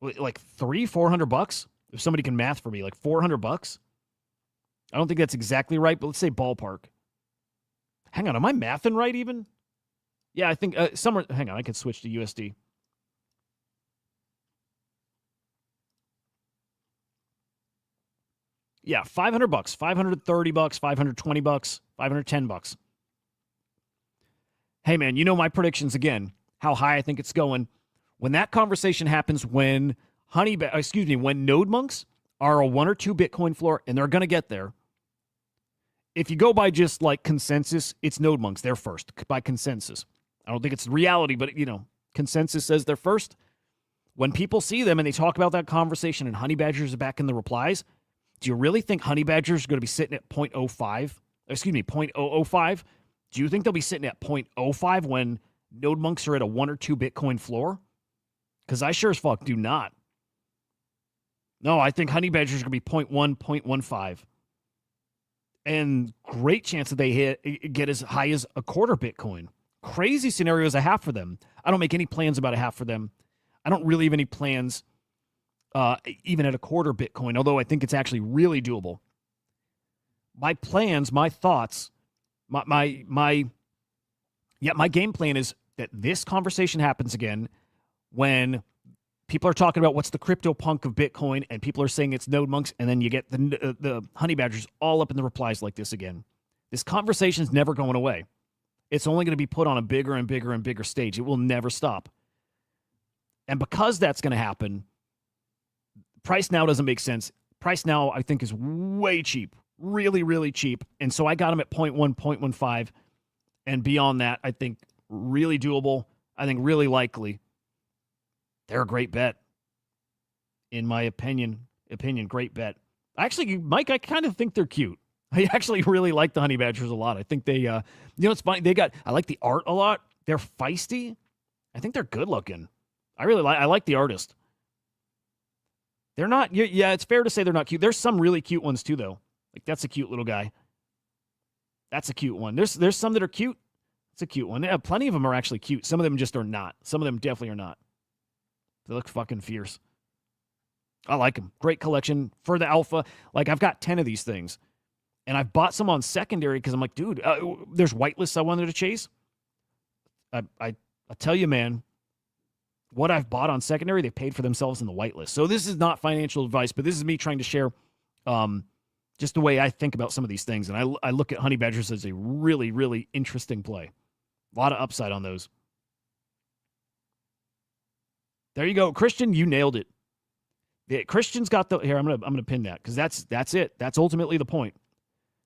Like $400. If somebody can math for me, like $400. I don't think that's exactly right, but let's say ballpark. Hang on, am I mathing right even? Yeah, I think somewhere. Hang on, I can switch to USD. Yeah, $500, $530, $520, $510. Hey man, you know my predictions again. How high I think it's going. When that conversation happens, when NodeMonkes are a 1 or 2 Bitcoin floor, and they're going to get there. If you go by just like consensus, it's NodeMonkes. They're first by consensus. I don't think it's reality, but consensus says they're first. When people see them and they talk about that conversation and honey badgers are back in the replies, do you really think honey badgers are going to be sitting at 0.05? Excuse me, 0.005? Do you think they'll be sitting at 0.05 when NodeMonkes are at a 1 or 2 Bitcoin floor? Because I sure as fuck do not. No, I think honey badgers are going to be 0.1, 0.15. And great chance that they get as high as a quarter Bitcoin. Crazy scenarios I have for them. I don't make any plans about a half for them. I don't really have any plans even at a quarter Bitcoin, although I think it's actually really doable. My plans, my thoughts, my game plan is that this conversation happens again when people are talking about what's the crypto punk of Bitcoin, and people are saying it's NodeMonkes, and then you get the honey badgers all up in the replies like this again. This conversation is never going away. It's only going to be put on a bigger and bigger and bigger stage. It will never stop. And because that's going to happen, price now doesn't make sense. Price now, I think, is way cheap. Really, really cheap. And so I got them at 0.1, 0.15. And beyond that, I think really doable. I think really likely. They're a great bet. In my opinion, great bet. Actually, Mike, I kind of think they're cute. I actually really like the honey badgers a lot. I think they, it's funny. I like the art a lot. They're feisty. I think they're good looking. I like the artist. They're not, yeah, it's fair to say they're not cute. There's some really cute ones too, though. Like, that's a cute little guy. That's a cute one. There's some that are cute. It's a cute one. Yeah, plenty of them are actually cute. Some of them just are not. Some of them definitely are not. They look fucking fierce. I like them. Great collection for the alpha. Like, I've got 10 of these things. And I've bought some on secondary because I'm like, dude, there's whitelists I wanted to chase. I tell you, man, what I've bought on secondary, they paid for themselves in the whitelist. So this is not financial advice, but this is me trying to share just the way I think about some of these things. And I look at honey badgers as a really, really interesting play. A lot of upside on those. There you go. Christian, you nailed it. Christian's got the... Here, I'm gonna pin that because that's it. That's ultimately the point.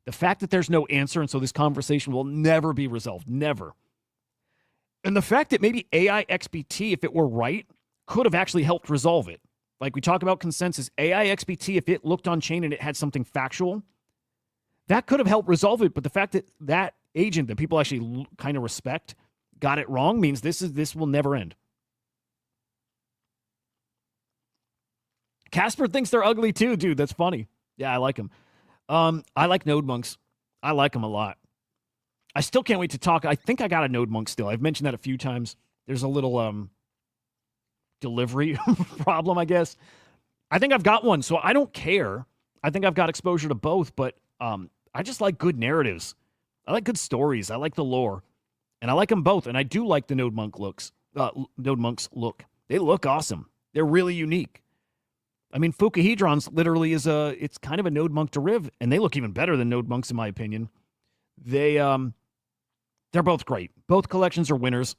The fact that there's no answer, and so this conversation will never be resolved. Never. And the fact that maybe AI XBT, if it were right, could have actually helped resolve it. Like we talk about consensus, AI XBT, if it looked on chain and it had something factual, that could have helped resolve it. But the fact that that agent that people actually kind of respect got it wrong means this will never end. Casper thinks they're ugly too, dude. That's funny. Yeah, I like them. I like NodeMonkes. I like them a lot. I still can't wait to talk. I think I got a NodeMonk still. I've mentioned that a few times. There's a little delivery problem, I guess. I think I've got one, so I don't care. I think I've got exposure to both, but I just like good narratives. I like good stories. I like the lore. And I like them both. And I do like the NodeMonks look. They look awesome. They're really unique. I mean, Fukuhedron's literally it's kind of a NodeMonk derivative, and they look even better than NodeMonks in my opinion. They're both great. Both collections are winners,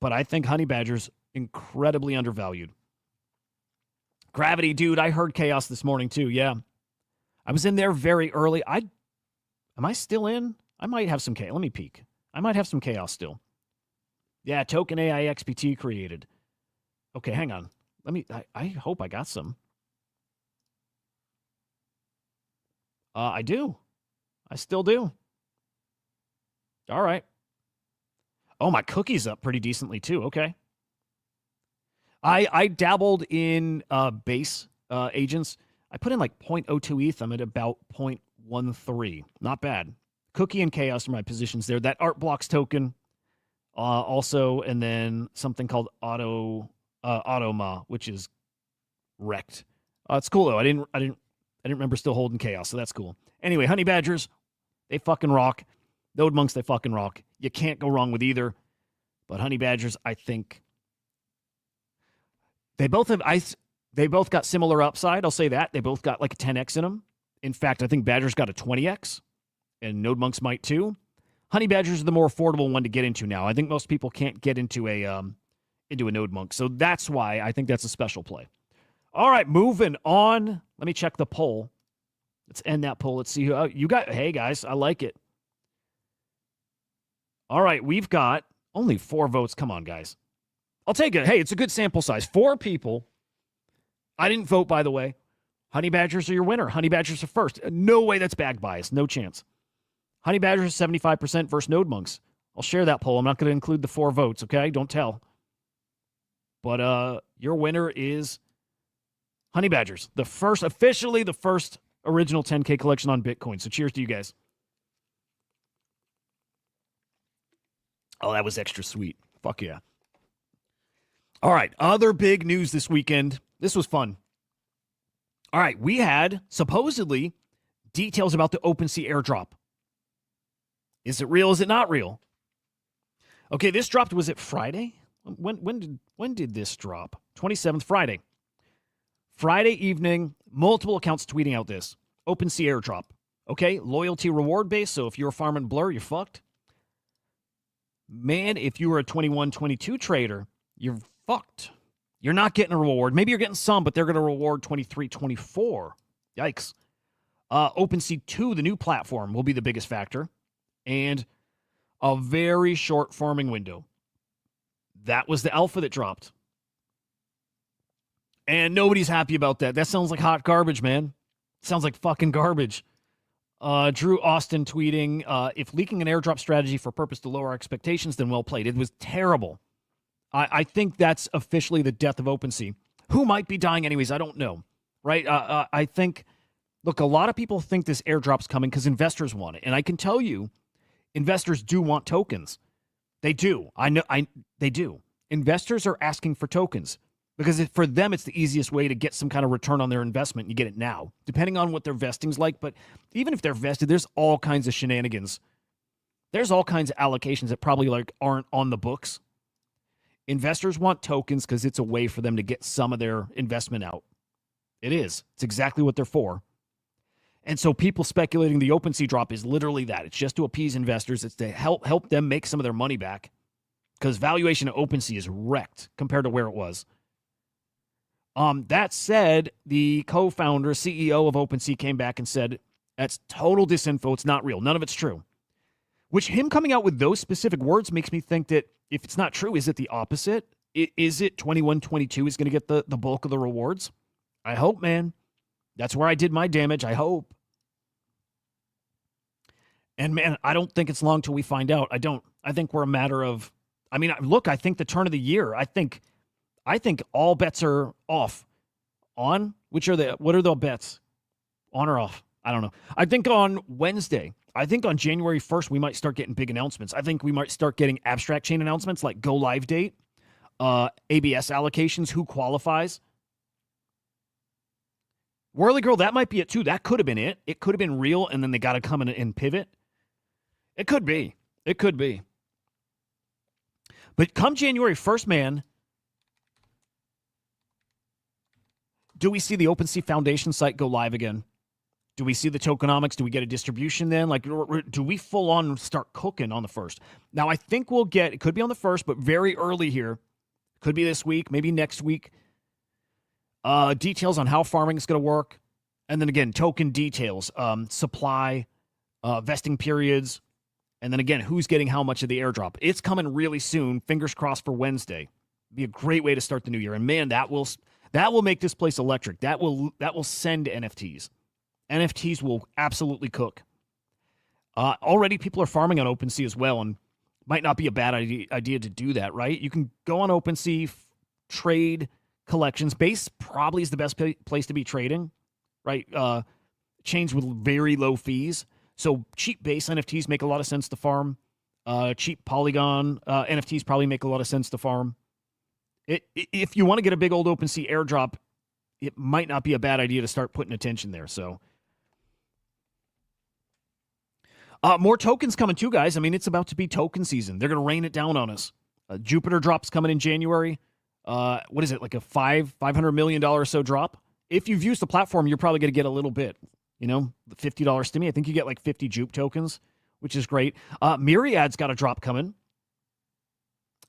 but I think honey badgers incredibly undervalued. Gravity, dude, I heard chaos this morning too. Yeah, I was in there very early. Am I still in? I might have some chaos. Let me peek. I might have some chaos still. Yeah, token AI XPT created. Okay, hang on. I hope I got some. I do. I still do. All right. Oh, my cookie's up pretty decently too. Okay. I dabbled in base agents. I put in like 0.02 ETH. I'm at about 0.13. Not bad. Cookie and Chaos are my positions there. That Art Blocks token also, and then something called Automa, which is wrecked. It's cool though. I didn't remember still holding Chaos, so that's cool. Anyway, Honey Badgers, they fucking rock. NodeMonkes, they fucking rock. You can't go wrong with either. But Honey Badgers, I think they both got similar upside. I'll say that. They both got like a 10x in them. In fact, I think Badgers got a 20x, and NodeMonkes might too. Honey Badgers is the more affordable one to get into now. I think most people can't get into a NodeMonk, so that's why I think that's a special play. All right, moving on. Let me check the poll. Let's end that poll. Let's see who you got. Hey guys, I like it. All right, we've got only 4 votes. Come on, guys. I'll take it. Hey, it's a good sample size. 4 people. I didn't vote, by the way. Honey Badgers are your winner. Honey Badgers are first. No way that's bag bias. No chance. Honey Badgers 75% versus NodeMonkes. I'll share that poll. I'm not going to include the 4 votes, okay? Don't tell. But your winner is Honey Badgers. Officially the first original 10K collection on Bitcoin. So cheers to you guys. Oh, that was extra sweet. Fuck yeah. All right, other big news this weekend. This was fun. All right, we had, supposedly, details about the OpenSea airdrop. Is it real? Is it not real? Okay, this dropped, was it Friday? When did this drop? 27th, Friday. Friday evening, multiple accounts tweeting out this. OpenSea airdrop. Okay, loyalty reward base, so if you're farming Blur, you're fucked. Man, if you were a 21, 22 trader, you're fucked. You're not getting a reward. Maybe you're getting some, but they're going to reward 23, 24. Yikes. OpenSea 2, the new platform, will be the biggest factor. And a very short farming window. That was the alpha that dropped. And nobody's happy about that. That sounds like hot garbage, man. Sounds like fucking garbage. Drew Austin tweeting, if leaking an airdrop strategy for purpose to lower expectations, then well played. It was terrible. I think that's officially the death of OpenSea. Who might be dying anyways? I don't know. Right? I think, look, a lot of people think this airdrop's coming because investors want it. And I can tell you, investors do want tokens. They do. They do. Investors are asking for tokens because for them, it's the easiest way to get some kind of return on their investment. You get it now, depending on what their vesting's like. But even if they're vested, there's all kinds of shenanigans. There's all kinds of allocations that probably aren't on the books. Investors want tokens because it's a way for them to get some of their investment out. It is. It's exactly what they're for. And so people speculating the OpenSea drop is literally that. It's just to appease investors. It's to help them make some of their money back because valuation of OpenSea is wrecked compared to where it was. That said, the co-founder, CEO of OpenSea came back and said, that's total disinfo. It's not real. None of it's true. Which him coming out with those specific words makes me think that if it's not true, is it the opposite? Is it 21-22 is going to get the bulk of the rewards? I hope, man. That's where I did my damage. I hope. And, man, I don't think it's long till we find out. I don't. I think we're a matter of, I mean, look, I think the turn of the year, I think all bets are off. On? What are the bets? On or off? I don't know. I think on Wednesday, I think on January 1st, we might start getting big announcements. I think we might start getting abstract chain announcements like go live date, ABS allocations, who qualifies. Whirly Girl, that might be it too. That could have been it. It could have been real, and then they got to come in and pivot. It could be. It could be. But come January 1st, man, do we see the OpenSea Foundation site go live again? Do we see the tokenomics? Do we get a distribution then? Like, do we full on start cooking on the 1st? Now, I think we'll get, it could be on the 1st, but very early here. Could be this week, maybe next week. Details on how farming is going to work. And then again, token details, supply, vesting periods. And then again, who's getting how much of the airdrop. It's coming really soon. Fingers crossed for Wednesday. Be a great way to start the new year. And man, that will make this place electric. That will send NFTs. NFTs will absolutely cook. Already people are farming on OpenSea as well. And Might not be a bad idea to do that, right? You can go on OpenSea, trade collections. Base probably is the best place to be trading, right? Chains with very low fees. So cheap base NFTs make a lot of sense to farm. Cheap Polygon NFTs probably make a lot of sense to farm. If you want to get a big old OpenSea airdrop, it might not be a bad idea to start putting attention there. So more tokens coming too, guys. I mean, it's about to be token season. They're going to rain it down on us. Jupiter drops coming in January. What is it, like a $500 million or so drop? If you've used the platform, you're probably going to get a little bit. You know, the $50 stimmy. I think you get like 50 Jupe tokens, which is great. Myriad's got a drop coming.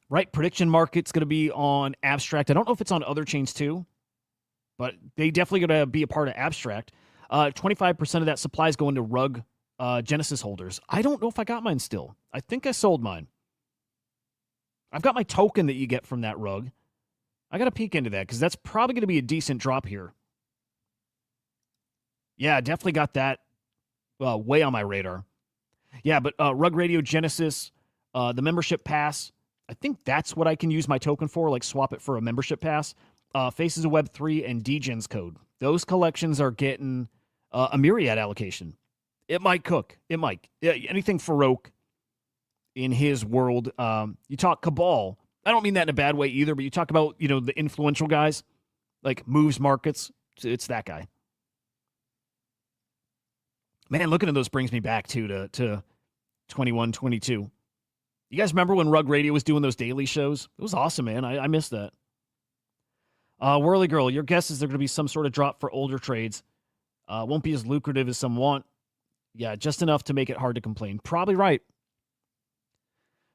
Right? Prediction market's going to be on Abstract. I don't know if it's on other chains too, but they definitely going to be a part of Abstract. 25% of that supply is going to Rug Genesis holders. I don't know if I got mine still. I think I sold mine. I've got my token that you get from that Rug. I got to peek into that because that's probably going to be a decent drop here. Yeah, definitely got that way on my radar. Yeah, but Rug Radio Genesis, the membership pass, I think that's what I can use my token for, like swap it for a membership pass. Faces of Web 3 and Degen's code. Those collections are getting a Myriad allocation. It might cook. It might. Anything Farouk in his world. You talk Cabal. I don't mean that in a bad way either, but you talk about, you know, the influential guys, like Moves Markets. It's that guy. Man, looking at those brings me back to 21, 22. You guys remember when Rug Radio was doing those daily shows? It was awesome, man. I missed that. Whirly Girl, your guess is there going to be some sort of drop for older trades. Won't be as lucrative as some want. Yeah, just enough to make it hard to complain. Probably right.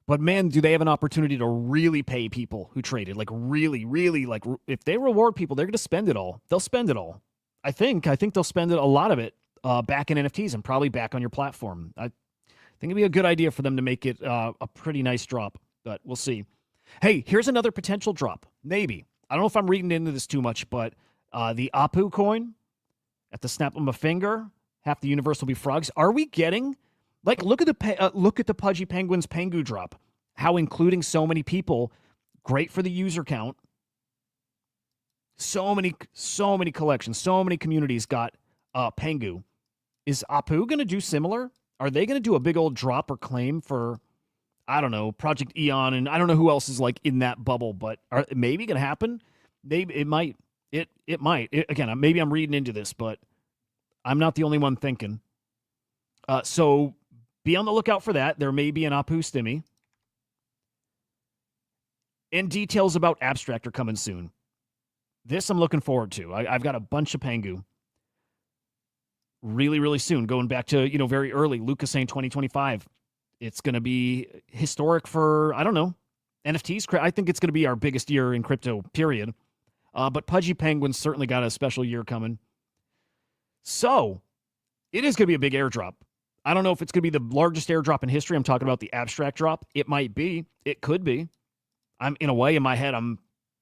But man, do they have an opportunity to really pay people who traded? Like really, really, like if they reward people, they're going to spend it all. They'll spend it all. I think they'll spend a lot of it back in NFTs and probably back on your platform. I think it'd be a good idea for them to make it a pretty nice drop, but we'll see. Hey, here's another potential drop. Maybe. I don't know if I'm reading into this too much, but the Apu coin, at the snap of a finger, half the universe will be frogs. Are we getting, like, look at the Pudgy Penguins Pengu drop. How including so many people, great for the user count. So many collections, so many communities got Pengu. Is Apu going to do similar? Are they going to do a big old drop or claim for, I don't know, Project Eon, and I don't know who else is like in that bubble, but maybe going to happen? Maybe it might. It might. Again, maybe I'm reading into this, but I'm not the only one thinking. So be on the lookout for that. There may be an Apu stimmy. And details about Abstract are coming soon. This I'm looking forward to. I've got a bunch of Pengu. Really, really soon. Going back to, very early. Lucas saying 2025. It's going to be historic for, I don't know, NFTs. I think it's going to be our biggest year in crypto, period. But Pudgy Penguins certainly got a special year coming. So, it is going to be a big airdrop. I don't know if it's going to be the largest airdrop in history. I'm talking about the Abstract drop. It might be. It could be. I'm, in a way, in my head,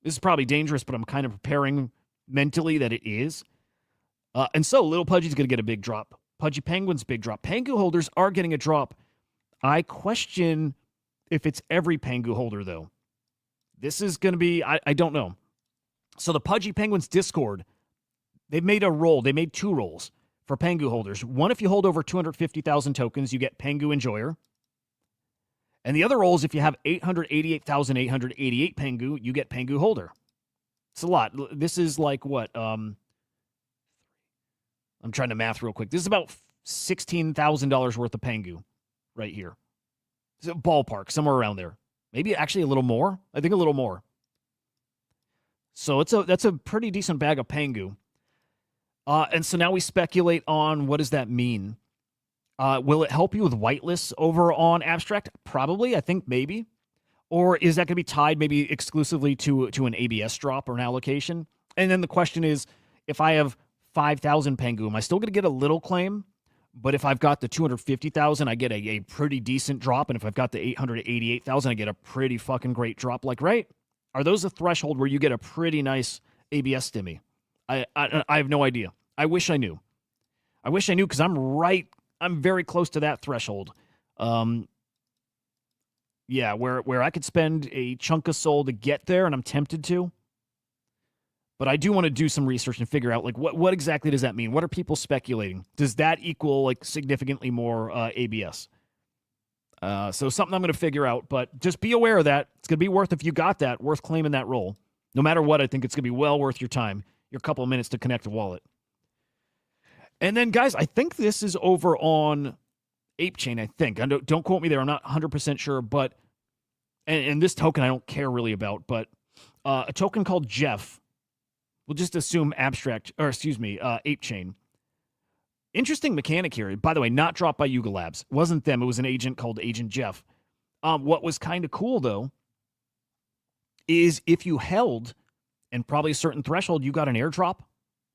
this is probably dangerous, but I'm kind of preparing mentally that it is. And so, Little Pudgy's going to get a big drop. Pudgy Penguins, big drop. Pengu holders are getting a drop. I question if it's every Pengu holder, though. This is going to be, I don't know. So, the Pudgy Penguins Discord, they made a role. They made two roles for Pengu holders. One, if you hold over 250,000 tokens, you get Pengu Enjoyer. And the other role is if you have 888,888 Pengu, you get Pengu Holder. It's a lot. This is like what? I'm trying to math real quick. This is about $16,000 worth of Pengu right here. It's a ballpark, somewhere around there. Maybe actually a little more. I think a little more. So that's a pretty decent bag of Pengu. And so now we speculate on what does that mean? Will it help you with whitelists over on Abstract? Probably, I think maybe. Or is that going to be tied maybe exclusively to an ABS drop or an allocation? And then the question is, if I have 5,000 Pengu, am I still going to get a little claim? But if I've got the 250,000, I get a pretty decent drop. And if I've got the 888,000, I get a pretty fucking great drop. Like, right? Are those a threshold where you get a pretty nice ABS stimmy? I have no idea. I wish I knew. I wish I knew because I'm very close to that threshold. Yeah, where I could spend a chunk of soul to get there, and I'm tempted to. But I do want to do some research and figure out like what exactly does that mean? What are people speculating? Does that equal like significantly more ABS? So something I'm going to figure out, but just be aware of that. It's going to be worth, if you got that, worth claiming that role. No matter what, I think it's going to be well worth your time, your couple of minutes to connect a wallet. And then, guys, I think this is over on ApeChain, I think. Don't quote me there. I'm not 100% sure, but, and this token I don't care really about, but a token called Jeff, we'll just assume ApeChain. Interesting mechanic here. By the way, not dropped by Yuga Labs. It wasn't them. It was an agent called Agent Jeff. What was kind of cool, though, is if you held, and probably a certain threshold, you got an airdrop.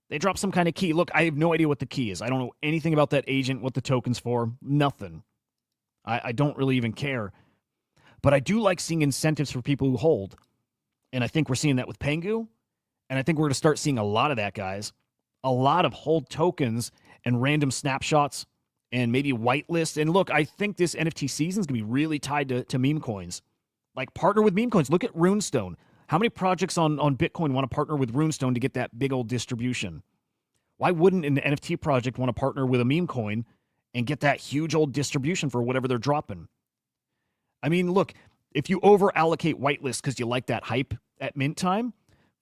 They dropped some kind of key. Look, I have no idea what the key is. I don't know anything about that agent, what the token's for. Nothing. I don't really even care. But I do like seeing incentives for people who hold. And I think we're seeing that with Pengu. And I think we're going to start seeing a lot of that, guys. A lot of hold tokens and random snapshots and maybe whitelist. And look, I think this NFT season is going to be really tied to meme coins. Like, partner with meme coins. Look at Runestone. How many projects on Bitcoin want to partner with Runestone to get that big old distribution? Why wouldn't an NFT project want to partner with a meme coin and get that huge old distribution for whatever they're dropping? I mean, look, if you over-allocate whitelist because you like that hype at mint time,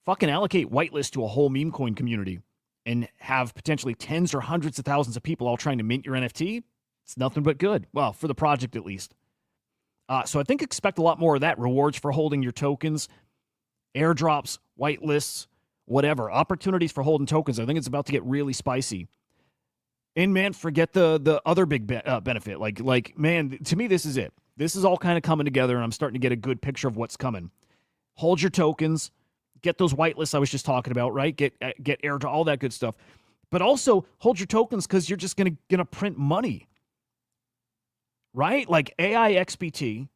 fucking allocate whitelist to a whole meme coin community and have potentially tens or hundreds of thousands of people all trying to mint your NFT. It's nothing but good. Well, for the project at least. So I think expect a lot more of that. Rewards for holding your tokens, airdrops, whitelists, whatever. Opportunities for holding tokens. I think it's about to get really spicy. And man, forget the other big benefit. Like man, to me, this is it. This is all kind of coming together, and I'm starting to get a good picture of what's coming. Hold your tokens. Get those whitelists I was just talking about, right? Get airdrop, all that good stuff. But also hold your tokens because you're just gonna print money. Right? Like AI XBT.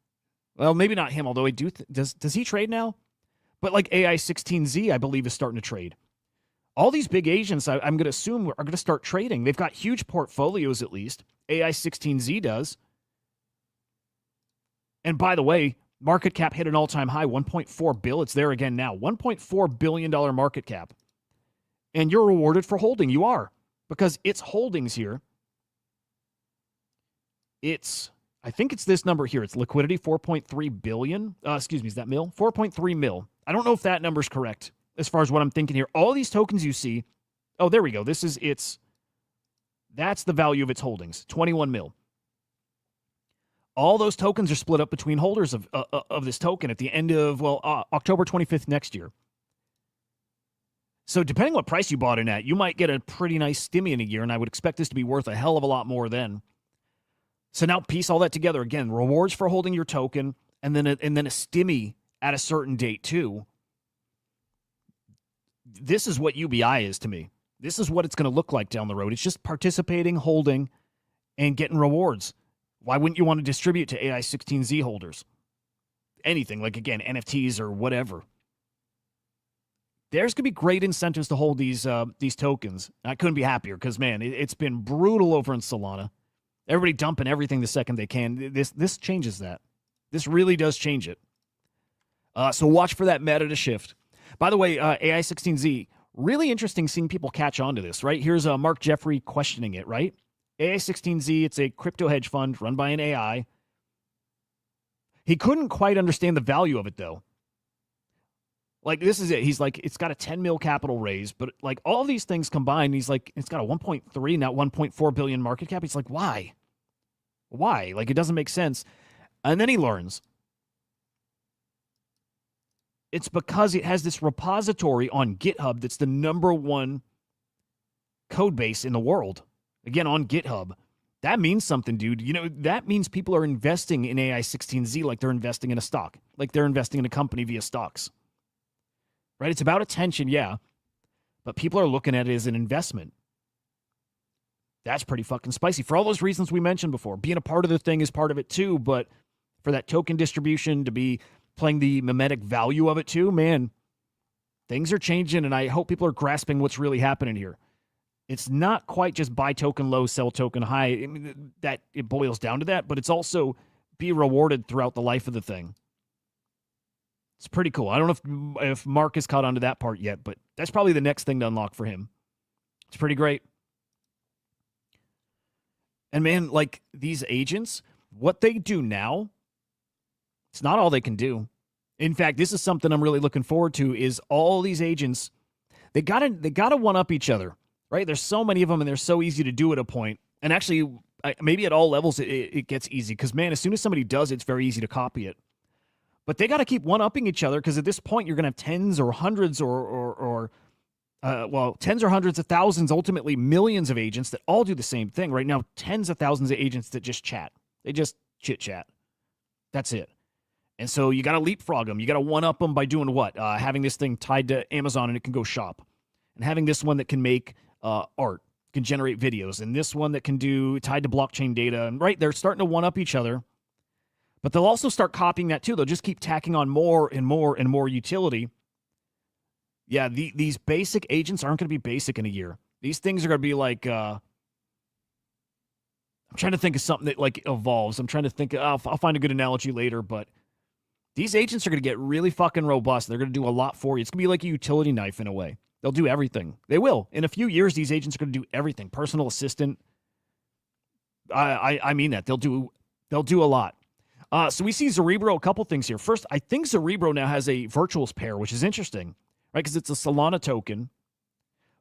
Well, maybe not him, although does he trade now? But like AI 16Z, I believe, is starting to trade. All these big agents, I'm going to assume, are going to start trading. They've got huge portfolios, at least. AI 16Z does. And by the way, market cap hit an all-time high, 1.4 bill. It's there again now. $1.4 billion market cap. And you're rewarded for holding. You are. Because it's holdings here. I think it's this number here. It's liquidity, 4.3 billion. Excuse me, is that mil? 4.3 mil. I don't know if that number's correct as far as what I'm thinking here. All these tokens you see, oh, there we go. That's the value of its holdings, 21 mil. All those tokens are split up between holders of this token at the end of, October 25th next year. So depending what price you bought in at, you might get a pretty nice stimmy in a year, and I would expect this to be worth a hell of a lot more then. So now piece all that together. Again, rewards for holding your token, and then a stimmy at a certain date too. This is what UBI is to me. This is what it's going to look like down the road. It's just participating, holding, and getting rewards. Why wouldn't you want to distribute to AI 16Z holders? Anything, like, again, NFTs or whatever. There's going to be great incentives to hold these tokens. I couldn't be happier because, man, it's been brutal over in Solana. Everybody dumping everything the second they can. This changes that. This really does change it. So watch for that meta to shift. By the way, AI 16Z, really interesting seeing people catch on to this, right? Here's Mark Jeffrey questioning it, right? AI 16Z, it's a crypto hedge fund run by an AI. He couldn't quite understand the value of it, though. Like, this is it. He's like, it's got a 10 mil capital raise, but like all these things combined, he's like, it's got a 1.3, not 1.4 billion market cap. He's like, why? Why? Like, it doesn't make sense. And then he learns. It's because it has this repository on GitHub that's the #1 code base in the world. Again, on GitHub. That means something, dude. You know, that means people are investing in AI 16Z like they're investing in a stock, like they're investing in a company via stocks. Right? It's about attention, yeah. But people are looking at it as an investment. That's pretty fucking spicy. For all those reasons we mentioned before. Being a part of the thing is part of it too, but for that token distribution to be playing the mimetic value of it too, man, things are changing, and I hope people are grasping what's really happening here. It's not quite just buy token low, sell token high. I mean, that it boils down to that, but it's also be rewarded throughout the life of the thing. It's pretty cool. I don't know if Mark has caught on to that part yet, but that's probably the next thing to unlock for him. It's pretty great. And man, like these agents, what they do now, it's not all they can do. In fact, this is something I'm really looking forward to is all these agents, they gotta one up each other, right? There's so many of them and they're so easy to do at a point. And actually, maybe at all levels, it gets easy because, man, as soon as somebody does it, it's very easy to copy it. But they got to keep one-upping each other because at this point, you're going to have tens or hundreds tens or hundreds of thousands, ultimately millions of agents that all do the same thing. Right now, tens of thousands of agents that just chat. They just chit-chat. That's it. And so you got to leapfrog them. You got to one-up them by doing what? Having this thing tied to Amazon and it can go shop. And having this one that can make art, can generate videos, and this one that can do tied to blockchain data. And right, they're starting to one-up each other. But they'll also start copying that too. They'll just keep tacking on more and more and more utility. Yeah, these basic agents aren't going to be basic in a year. These things are going to be like, I'm trying to think of something that like evolves. I'm trying to think, I'll find a good analogy later, but these agents are going to get really fucking robust. They're going to do a lot for you. It's going to be like a utility knife in a way. They'll do everything. They will. In a few years, these agents are going to do everything. Personal assistant. I mean that. They'll do a lot. So we see Cerebro, a couple things here. First, I think Cerebro now has a virtuals pair, which is interesting, right? Because it's a Solana token,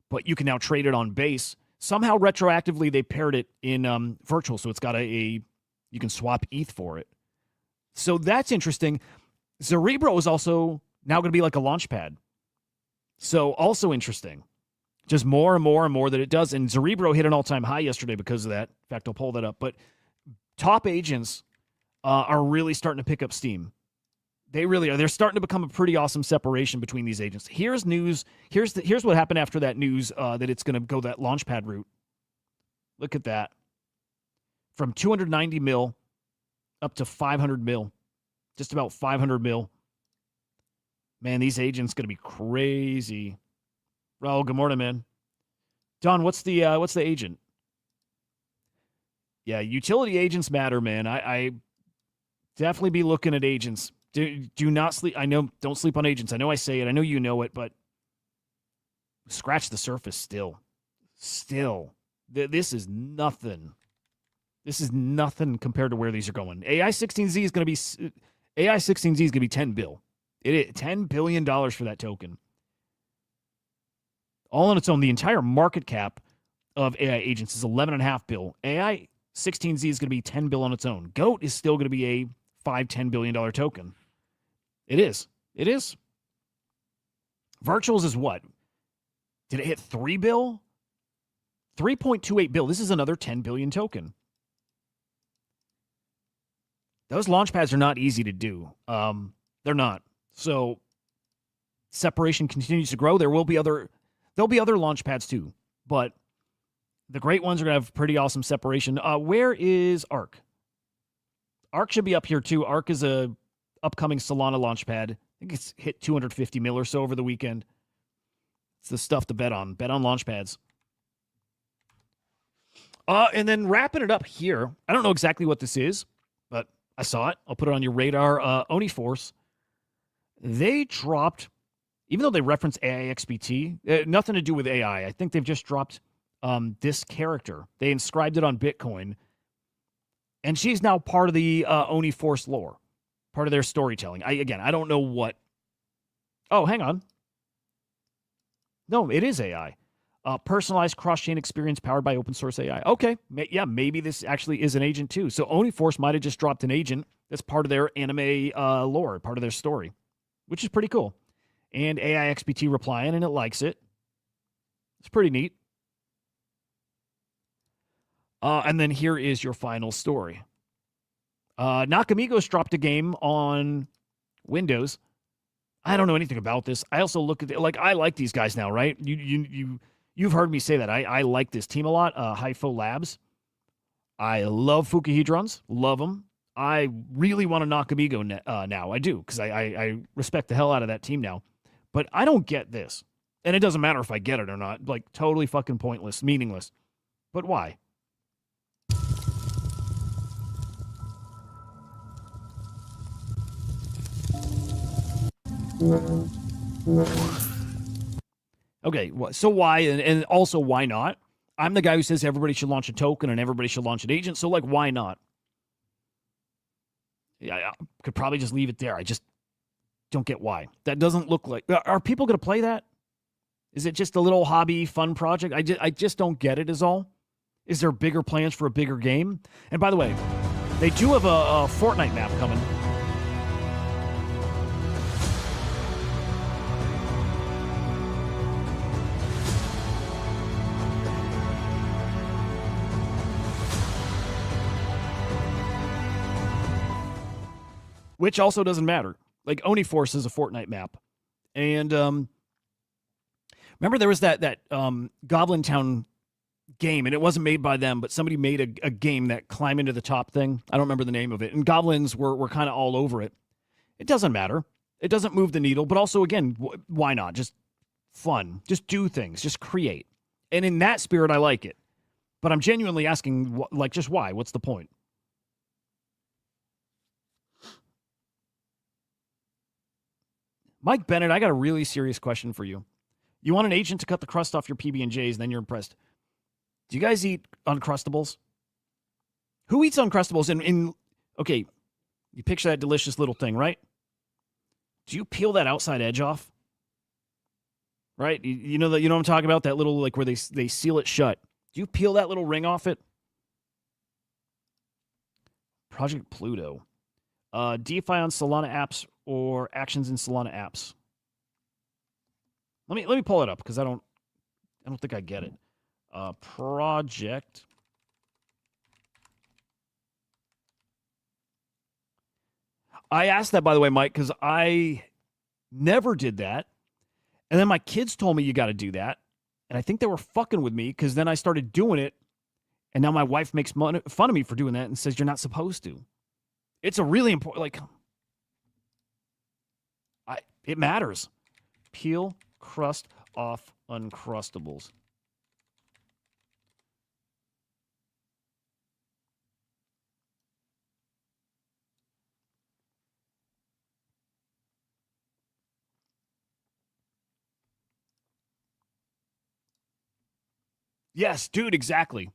but you can now trade it on Base. Somehow, retroactively, they paired it in virtual, so it's got you can swap ETH for it. So that's interesting. Cerebro is also now going to be like a launchpad. So also interesting. Just more and more and more that it does. And Cerebro hit an all-time high yesterday because of that. In fact, I'll pull that up. But top agents are really starting to pick up steam. They really are. They're starting to become a pretty awesome separation between these agents. Here's news. Here's what happened after that news that it's going to go that launchpad route. Look at that. From 290 mil up to 500 mil. Just about 500 mil. Man, these agents going to be crazy. Raul, good morning, man. Don, what's the agent? Yeah, utility agents matter, man. I definitely be looking at agents. Do not sleep. I know, don't sleep on agents. I know I say it. I know you know it, but scratch the surface still. This is nothing. This is nothing compared to where these are going. AI16Z is going to be 10 bill. It is $10 billion for that token. All on its own, the entire market cap of AI agents is 11.5 bill. AI16Z is going to be 10 bill on its own. GOAT is still going to be a $10 billion token. It is. Virtuals is what? Did it hit 3 bill? 3.28 bill. This is another 10 billion token. Those launchpads are not easy to do. They're not. So separation continues to grow. There'll be other launchpads too, but the great ones are going to have pretty awesome separation. Where is ARK? ARK should be up here too. ARK is a upcoming Solana launchpad. I think it's hit 250 mil or so over the weekend. It's the stuff to bet on. Bet on launchpads. And then wrapping it up here. I don't know exactly what this is, but I saw it. I'll put it on your radar. Oniforce. They dropped, even though they reference AIXBT, nothing to do with AI. I think they've just dropped this character. They inscribed it on Bitcoin. And she's now part of the Oniforce lore, part of their storytelling. I don't know what. Oh, hang on. No, it is AI. Personalized cross-chain experience powered by open source AI. Okay, yeah, maybe this actually is an agent too. So Oniforce might have just dropped an agent that's part of their anime lore, part of their story, which is pretty cool. And AIXBT replying, and it likes it. It's pretty neat. And then here is your final story. Nakamigos dropped a game on Windows. I don't know anything about this. I also look at it, like, I like these guys now, right? You've heard me say that. I like this team a lot. Hypho Labs. I love Fukahedrons. Love them. I really want a Nakamigo now. I do, because I respect the hell out of that team now. But I don't get this. And it doesn't matter if I get it or not. Like, totally fucking pointless, meaningless. But why? Okay, so why, and also why not? I'm the guy who says everybody should launch a token and everybody should launch an agent, so like, why not? Yeah, I could probably just leave it there. I just don't get why. That doesn't look like... Are people going to play that? Is it just a little hobby, fun project? I just don't get it is all. Is there bigger plans for a bigger game? And by the way, they do have a Fortnite map coming. Which also doesn't matter. Like, Oniforce is a Fortnite map. And remember there was that Goblin Town game, and it wasn't made by them, but somebody made a game that climb into the top thing. I don't remember the name of it. And goblins were kind of all over it. It doesn't matter. It doesn't move the needle. But also, again, why not? Just fun. Just do things. Just create. And in that spirit, I like it. But I'm genuinely asking, like, just why? What's the point? Mike Bennett, I got a really serious question for you. You want an agent to cut the crust off your PB&Js, and then you're impressed. Do you guys eat Uncrustables? Who eats Uncrustables? Okay, you picture that delicious little thing, right? Do you peel that outside edge off? Right? You know what I'm talking about? That little, like, where they seal it shut. Do you peel that little ring off it? Project Pluto. DeFi on Solana apps or actions in Solana apps. Let me pull it up because I don't think I get it. Project. I asked that, by the way, Mike, because I never did that. And then my kids told me you got to do that. And I think they were fucking with me because then I started doing it. And now my wife makes fun of me for doing that and says you're not supposed to. It's a really important, like, it matters. Peel crust off Uncrustables. Yes, dude, exactly.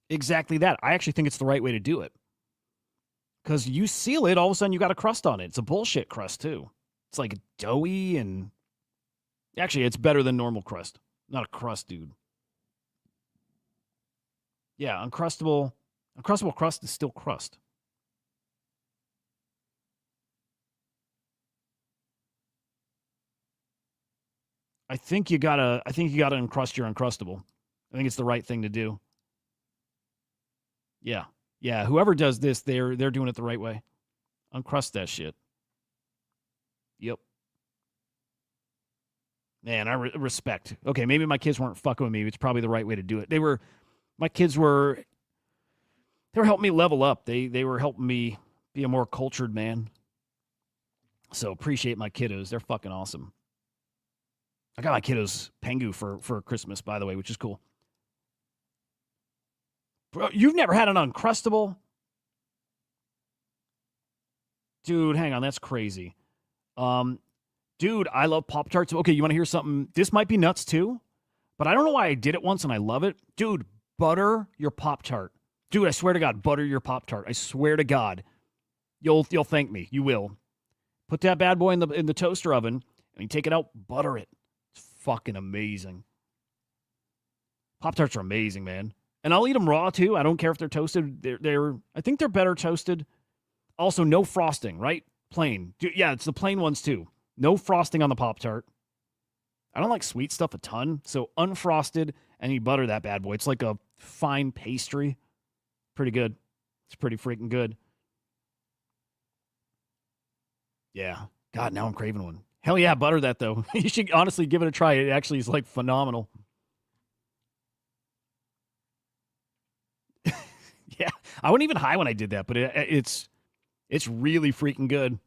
Exactly that. I actually think it's the right way to do it. Because you seal it, all of a sudden you got a crust on it. It's a bullshit crust, too. It's like doughy and... Actually, it's better than normal crust. Not a crust, dude. Yeah, Uncrustable crust is still crust. I think you gotta uncrust your Uncrustable. I think it's the right thing to do. Yeah. Yeah, whoever does this, they're doing it the right way. Uncrust that shit. Yep. Man, I respect. Okay, maybe my kids weren't fucking with me. It's probably the right way to do it. My kids were helping me level up. They were helping me be a more cultured man. So appreciate my kiddos. They're fucking awesome. I got my kiddos Pengu for Christmas, by the way, which is cool. Bro, you've never had an Uncrustable? Dude, hang on. That's crazy. Dude, I love Pop-Tarts. Okay, you want to hear something? This might be nuts, too. But I don't know why I did it once and I love it. Dude, butter your Pop-Tart. Dude, I swear to God, butter your Pop-Tart. I swear to God. You'll thank me. You will. Put that bad boy in the toaster oven, and you take it out, butter it. It's fucking amazing. Pop-Tarts are amazing, man. And I'll eat them raw, too. I don't care if they're toasted. I think they're better toasted. Also, no frosting, right? Plain. Dude, yeah, it's the plain ones, too. No frosting on the Pop-Tart. I don't like sweet stuff a ton, so unfrosted, and you butter that bad boy. It's like a fine pastry. Pretty good. It's pretty freaking good. Yeah. God, now I'm craving one. Hell yeah, butter that, though. You should honestly give it a try. It actually is, like, phenomenal. Yeah, I wasn't even high when I did that, but it's really freaking good.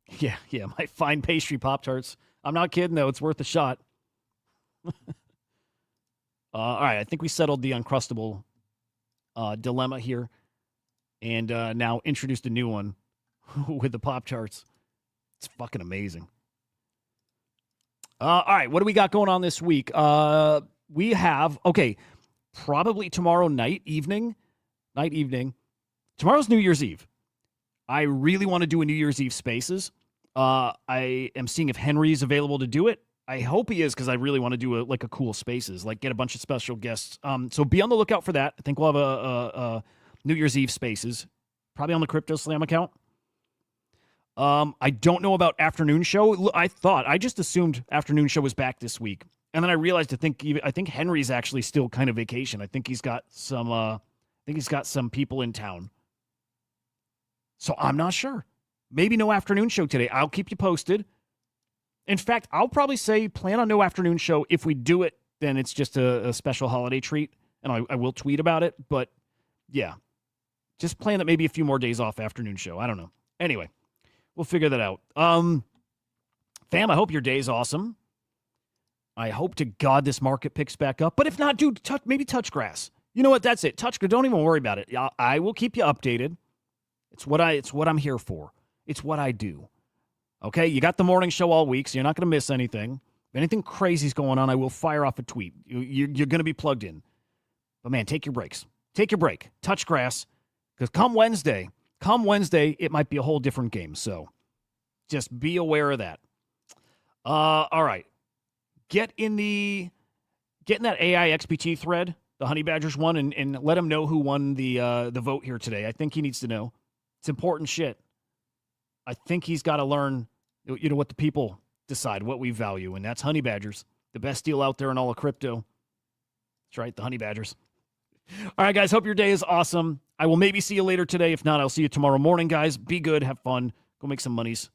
Yeah, my fine pastry Pop-Tarts. I'm not kidding, though. It's worth a shot. All right, I think we settled the Uncrustable dilemma here and now introduced a new one. with the pop charts. It's fucking amazing. All right, what do we got going on this week? We have, probably tomorrow evening. Tomorrow's New Year's Eve. I really want to do a New Year's Eve Spaces. I am seeing if Henry's available to do it. I hope he is, because I really want to do a cool Spaces, like get a bunch of special guests. So be on the lookout for that. I think we'll have a New Year's Eve Spaces, probably on the Crypto Slam account. I don't know about afternoon show. I just assumed afternoon show was back this week, and then I realized I think Henry's actually still kind of vacation. I think he's got some people in town. So I'm not sure. Maybe no afternoon show today. I'll keep you posted. In fact, I'll probably say plan on no afternoon show. If we do it, then it's just a special holiday treat, and I will tweet about it. But yeah, just plan that maybe a few more days off afternoon show. I don't know. Anyway, we'll figure that out. Fam, I hope your day's awesome. I hope to God this market picks back up. But if not, dude, maybe touch grass. You know what? That's it. Touch grass. Don't even worry about it. I will keep you updated. It's what I'm here for. It's what I do. Okay? You got the morning show all week, so you're not going to miss anything. If anything crazy's going on, I will fire off a tweet. You're going to be plugged in. But man, take your breaks. Take your break. Touch grass. Because come Wednesday, it might be a whole different game. So just be aware of that. All right. Get in that AI XPT thread, the Honey Badgers one, and let him know who won the vote here today. I think he needs to know. It's important shit. I think he's got to learn, what the people decide, what we value, and that's Honey Badgers, the best deal out there in all of crypto. That's right, the Honey Badgers. All right, guys, hope your day is awesome. I will maybe see you later today. If not, I'll see you tomorrow morning, guys. Be good, have fun, go make some monies.